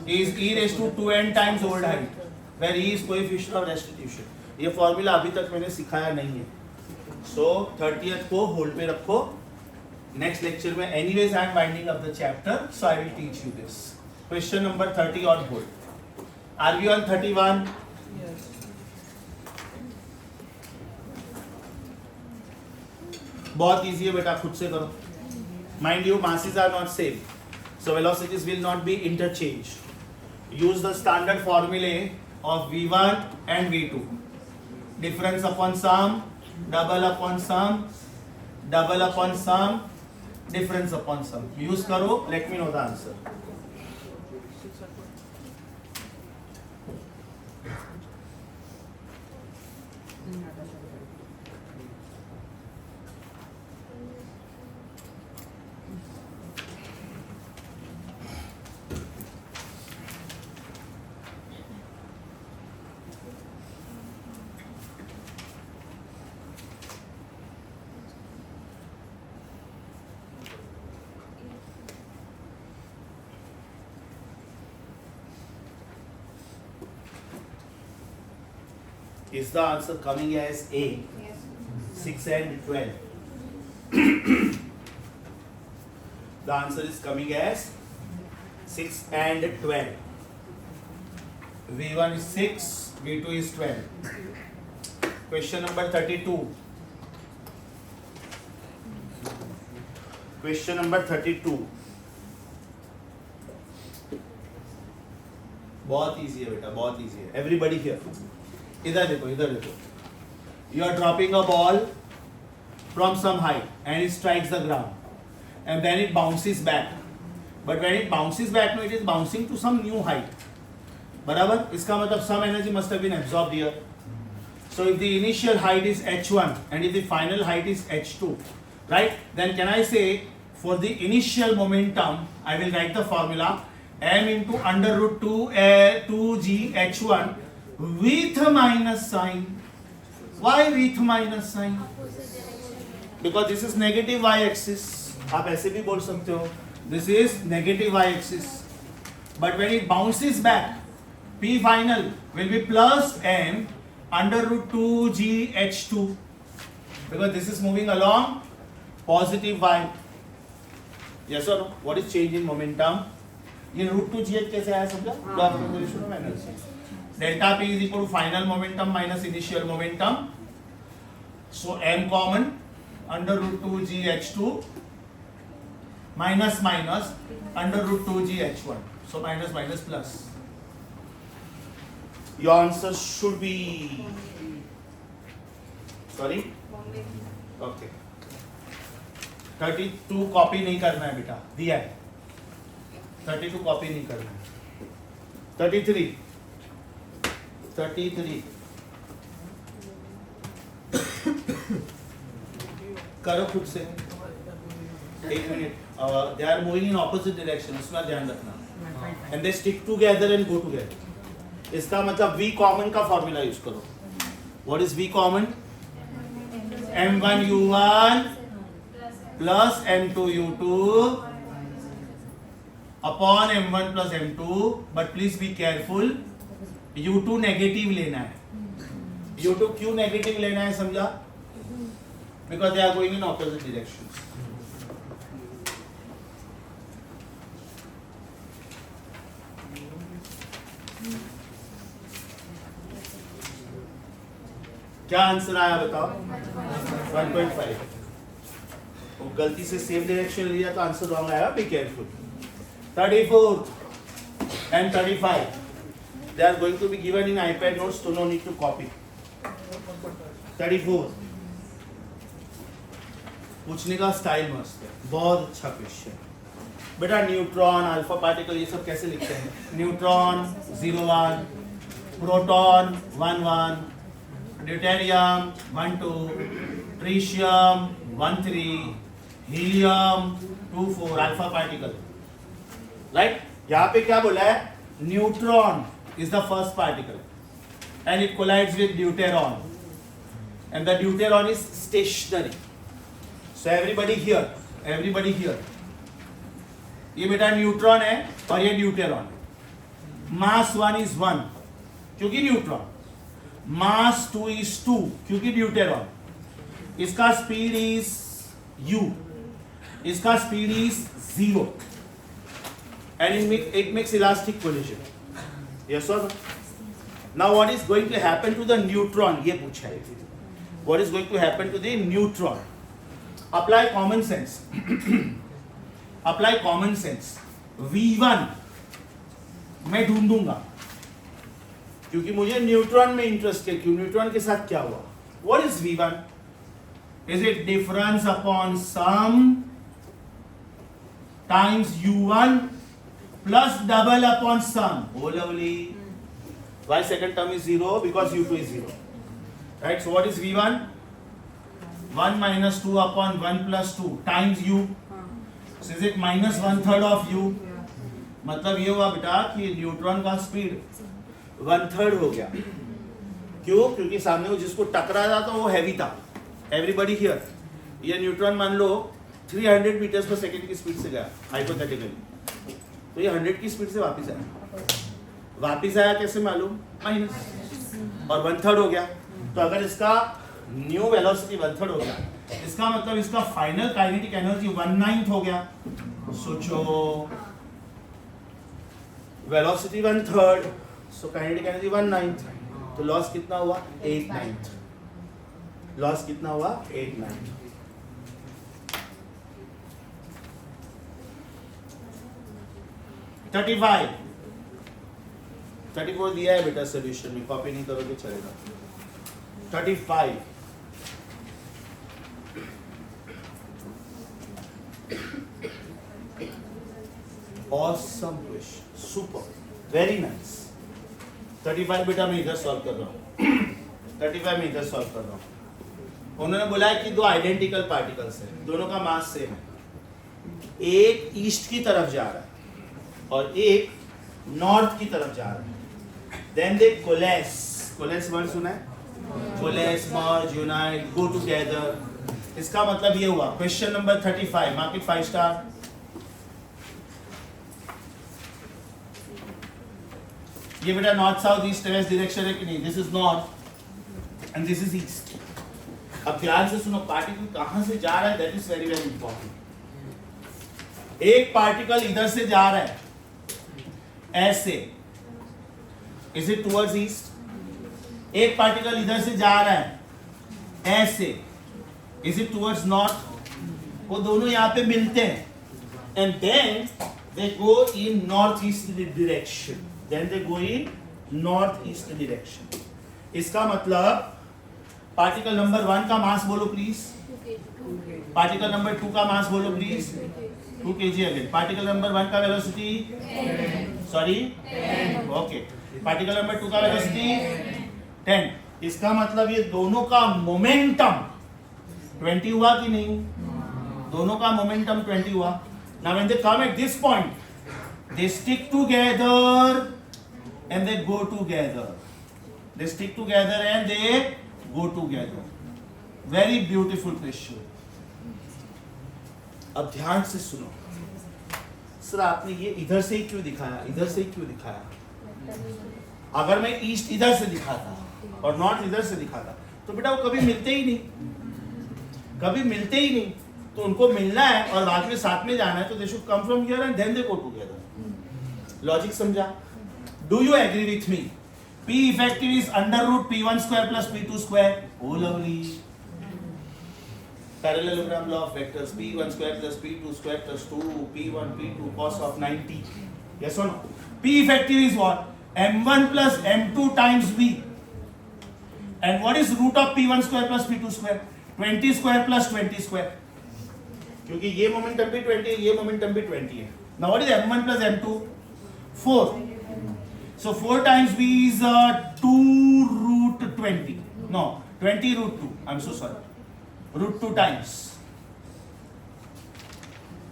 is e raised to 2n times old height, where e is coefficient of restitution. ये formula अभी तक मैंने सिखाया नहीं है. So 30th को होल्ड पे रखो. नेक्स्ट लेक्चर में anyways I am winding up the chapter, so I will teach you this. Question number 30 on hold. Are we on 31? बहुत इजी है बेटा, खुद से करो. Mind you masses are not same, so velocities will not be interchanged. Use the standard formulae of V1 and V2. Difference upon sum, double upon sum, double upon sum, difference upon sum. Use करो, let me know the answer. Is the answer coming as A? Yes. 6 and 12. The answer is coming as 6 and 12. V1 is 6, V2 is 12. Question number 32. Question number 32. बहुत easy है बेटा, बहुत easy है. Everybody here. इधर देखो, इधर देखो. You are dropping a ball from some height and it strikes the ground and then it bounces back. But when it bounces back, no, it is bouncing to some new height. बराबर? इसका मतलब some energy must have been absorbed here. So if the initial height is h1 and if the final height is h2, right? Then can I say for the initial momentum, I will write the formula m into under root 2g h1 with minus sign. Why with minus sign? Because this is negative y-axis. आप ऐसे भी बोल सकते हो. This is negative y-axis. But when it bounces back, P final will be plus m under root 2g h2. Because this is moving along positive y. Yes or no? What is change in momentum? ये root 2g h कैसे आया समझा? Law of conservation of energy. Delta P is equal to final momentum minus initial momentum. So m common under root 2 g h2 minus minus under root 2 g h1. So minus minus plus. Your answer should be. Sorry. Okay. 32 copy नहीं करना है बेटा, दिया है 32 copy नहीं करना है. 33 करो खुद से. एक मिनट. They are moving in opposite direction, उसमें ध्यान रखना. And they stick together and go together. इसका मतलब V कॉमन का फॉर्मूला यूज करो. What is V common? M1 U1 plus M2 U2 upon M1 plus M2, but please be careful, U2 negative लेना है. U2 क्यों negative लेना है समझा? Because they are going in opposite directions. क्या answer आया बताओ? 1.5. वो गलती से सेम डायरेक्शन लिया तो आंसर रॉन्ग आया. Be careful. 34 and 35 they are going to be given in iPad notes, so no need to copy. 34 पूछने का स्टाइल मस्त है, बहुत अच्छा क्वेश्चन. बेटा न्यूट्रॉन, अल्फा पार्टिकल, ये सब कैसे लिखते हैं? Neutron 0 1, proton 1 1, deuterium 1 2, ट्रिशियम 1 3, helium 2 4, alpha particle. Right. यहाँ पे क्या बोला है? Neutron is the first particle and it collides with deuteron, and the deuteron is stationary. So everybody here, ये बेटा न्यूट्रॉन है और ये ड्यूटेरॉन है. मास 1 is 1 क्योंकि न्यूट्रॉन. मास 2 is 2 क्योंकि ड्यूटेरॉन. इसका स्पीड इज u, इसका speed is 0 and it makes elastic collision. Yes or no? Now what is going to happen to the neutron? ये पूछा है. What is going to happen to the neutron? Apply common sense. Apply common sense. V1 मैं ढूंढूंगा क्योंकि मुझे neutron में interest है. क्यों? Neutron के साथ क्या हुआ? What is V1? Is it difference upon sum times U1 plus double upon sum? Oh lovely. Why second term is 0? Because U2 is 0. Right. So what is V1? 1 minus 2 upon 1 plus 2 times U. So is it minus 1/3 of U? मतलब ये हुआ बेटा कि neutron का speed 1/3 हो गया. क्यों? क्योंकि सामने वो जिसको टकरा था तो वो हैवी था. Everybody here. ये न्यूट्रॉन मान लो 300 मीटर्स पर सेकेंड की स्पीड से गया हाइपोथेटिकली, तो ये 100 की स्पीड से वापस आया. वापस आया कैसे मालूम? माइनस, और 1/3 हो गया. तो अगर इसका न्यू वेलोसिटी 1/3 हो गया, इसका मतलब इसका फाइनल काइनेटिक एनर्जी 1/9 हो गया. सोचो, वेलोसिटी 1/3, सो काइनेटिक एनर्जी 1/9, तो लॉस कितना हुआ? 8/9. लॉस कितना हुआ? 8/9. $35. 34 दिया है बेटा सोल्यूशन में, कॉपी नहीं करोगे चलेगा. 35. Awesome question, super, very nice. 35 बेटा मैं इधर सॉल्व कर रहा हूँ. 35 में इधर सॉल्व कर रहा हूँ. उन्होंने बोला है कि दो आइडेंटिकल पार्टिकल्स हैं, दोनों का मास सेम है. एक ईस्ट की तरफ जा रहा है और एक नॉर्थ की तरफ जा रहा है. Then they कोलेस. कोलेस वर्ड सुना है? कोलेस, मर्ज, यूनाइट, गो टुगेदर. इसका मतलब ये हुआ. Question number 35, mark it 5 star. ये बेटा north south east west direction है कि नहीं? This is north and this is east. अब ध्यान से सुनो, पार्टिकल कहां से जा रहा है, that is very very important. एक पार्टिकल इधर से जा रहा है ऐसे, इज इट टुवर्ड्स ईस्ट? एक पार्टिकल इधर से जा रहा है ऐसे, इज इट टुवर्ड्स नॉर्थ? वो दोनों यहाँ पे मिलते हैं and then they go in north east direction, then they go in north east direction. इसका मतलब पार्टिकल नंबर 1 का मास बोलो प्लीज, पार्टिकल नंबर 2 का मास बोलो please, 2 kg again. Particle number 1 का velocity sorry okay, particle number 2 का वेलोसिटी 10। इसका मतलब ये दोनों का मोमेंटम 20 हुआ कि नहीं? दोनों का मोमेंटम 20 हुआ। Now when they come at this point, they stick together and they go together. They stick together and they go together. Very beautiful question. अब ध्यान से सुनो। सर आपने ये इधर से ही क्यों दिखाया, इधर से ही क्यों दिखाया? अगर मैं ईस्ट इधर से दिखाता और नॉर्थ इधर से दिखाता तो बेटा वो कभी मिलते ही नहीं, कभी मिलते ही नहीं। तो उनको मिलना है और बाद में साथ में जाना है तो they should come from here and then they go together. Logic समझा? Do you agree with me? P effective is under root P1 square plus P2 square. Oh lovely. Parallelogram law of vectors P1 square plus P2 square plus 2 P1 P2 cos of 90. Yes or no? P effective is what? M1 plus M2 times B. And what is root of P1 square plus P2 square? 20 square plus 20 square. क्योंकि ये momentum भी 20 है, ये momentum भी 20 है। Now what is M1 plus M2? 4. So 4 times B is 2 root 20. No, 20 root 2. I'm so sorry. Root 2 times.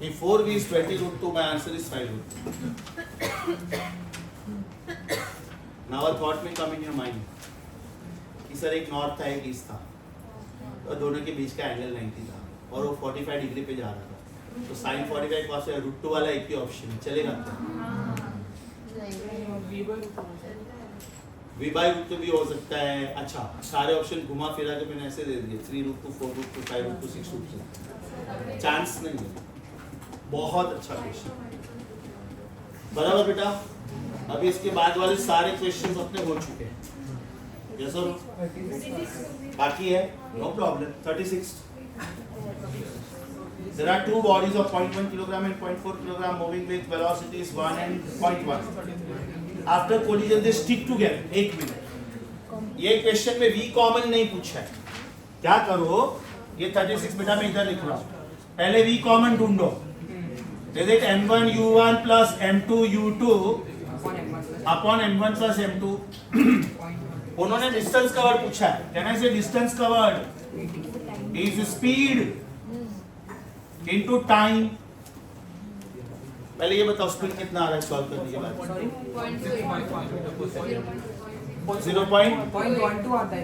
If 4B is 20 root 2, my answer is 5 root 2. Now a thought may come in your mind. कि sir एक north था एक east था और दोनों के बीच का angle 90 था और वो 45 डिग्री पे जा रहा था, तो साइन 45 cos रूट 2 वाला एक ही ऑप्शन है, चलेगा? V by रूट 2 भी हो सकता है। अच्छा, सारे ऑप्शन घुमा फिरा के मैंने ऐसे दे दिए, 3 root 2 4 root 2 5 root 2 6 root 2। Chance नहीं है। बहुत अच्छा क्वेश्चन, बराबर बेटा। अभी इसके बाद वाले सारे क्वेश्चंस अपने हो चुके हैं। यस और बाकी है, no problem. 36 There are two bodies of 0.1 kilogram and 0.4 kilogram moving with velocities 1 and 0.1. After collision they stick together. एक मिनट, ये क्वेश्चन में V कॉमन नहीं पूछा है। क्या करो, ये 36 बेटा मैं इधर लिख रहा हूँ, पहले V कॉमन ढूंढो। Is it M1 U1 plus M2 U2 upon M1 plus M2? उन्होंने डिस्टेंस कवर्ड पूछा है। Can I say distance covered is speed into time? पहले ये बताओ स्पीड कितना आ रहा है सॉल्व करने के बाद? 0.12 आता है।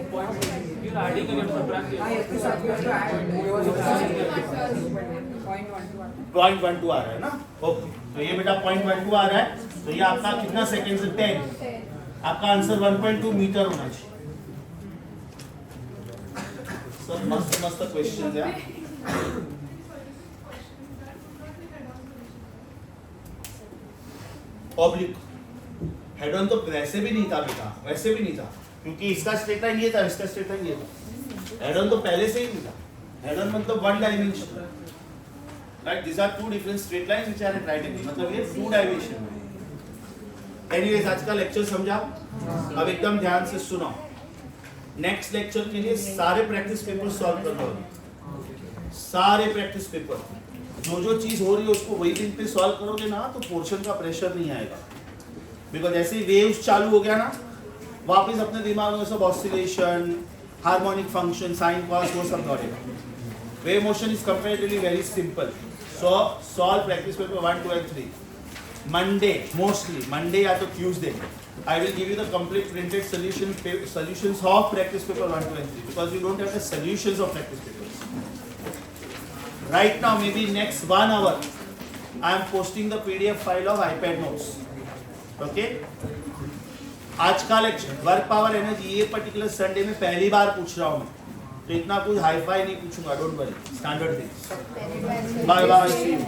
0.12 आ रहा है ना? ओके, तो ये बेटा 0.12 आ रहा है, तो ये आपका कितना सेकेंड से 10। आपका आंसर 1.2 मीटर होना चाहिए। सब मस्त मस्त क्वेश्चन है। ऑब्लिक हेड ऑन तो वैसे भी नहीं था बेटा, वैसे भी नहीं था, क्योंकि इसका स्ट्रेट लाइन ये था, इसका स्ट्रेट लाइन ये था। हेड ऑन तो पहले से ही नहीं था। हेड ऑन मतलब one dimension, right? This are two different straight lines which are at right angle, मतलब ये टू डायमेंशन में। एनीवेज आज का लेक्चर समझा? अब एकदम ध्यान से सुनो। नेक्स्ट लेक्चर के लिए सारे प्रैक्टिस पेपर सॉल्व कर लो, सारे प्रैक्टिस पेपर। जो चीज हो रही है उसको वही दिन पे सॉल्व करोगे ना तो पोर्शन का प्रेशर नहीं आएगा। बिकॉज जैसे ही वेव्स चालू हो गया ना, वापस अपने दिमाग में सब oscillation, harmonic function, sine cos, वो सब दौड़ेगा। Wave motion is comparatively very simple. So solve practice paper 1, 2 and 3. Monday, mostly Monday या तो Tuesday, I will give you the complete printed solutions of practice paper 1, 2 and 3 because you don't have the solutions of practice papers. Right now, maybe next 1 hour, I am posting the PDF file of iPad notes. Okay? आज का lecture work power energy ये particular Sunday में पहली बार पूछ रहा हूँ मैं, तो इतना कुछ हाई फाई नहीं पूछूंगा, don't worry, standard things. Bye bye, see you.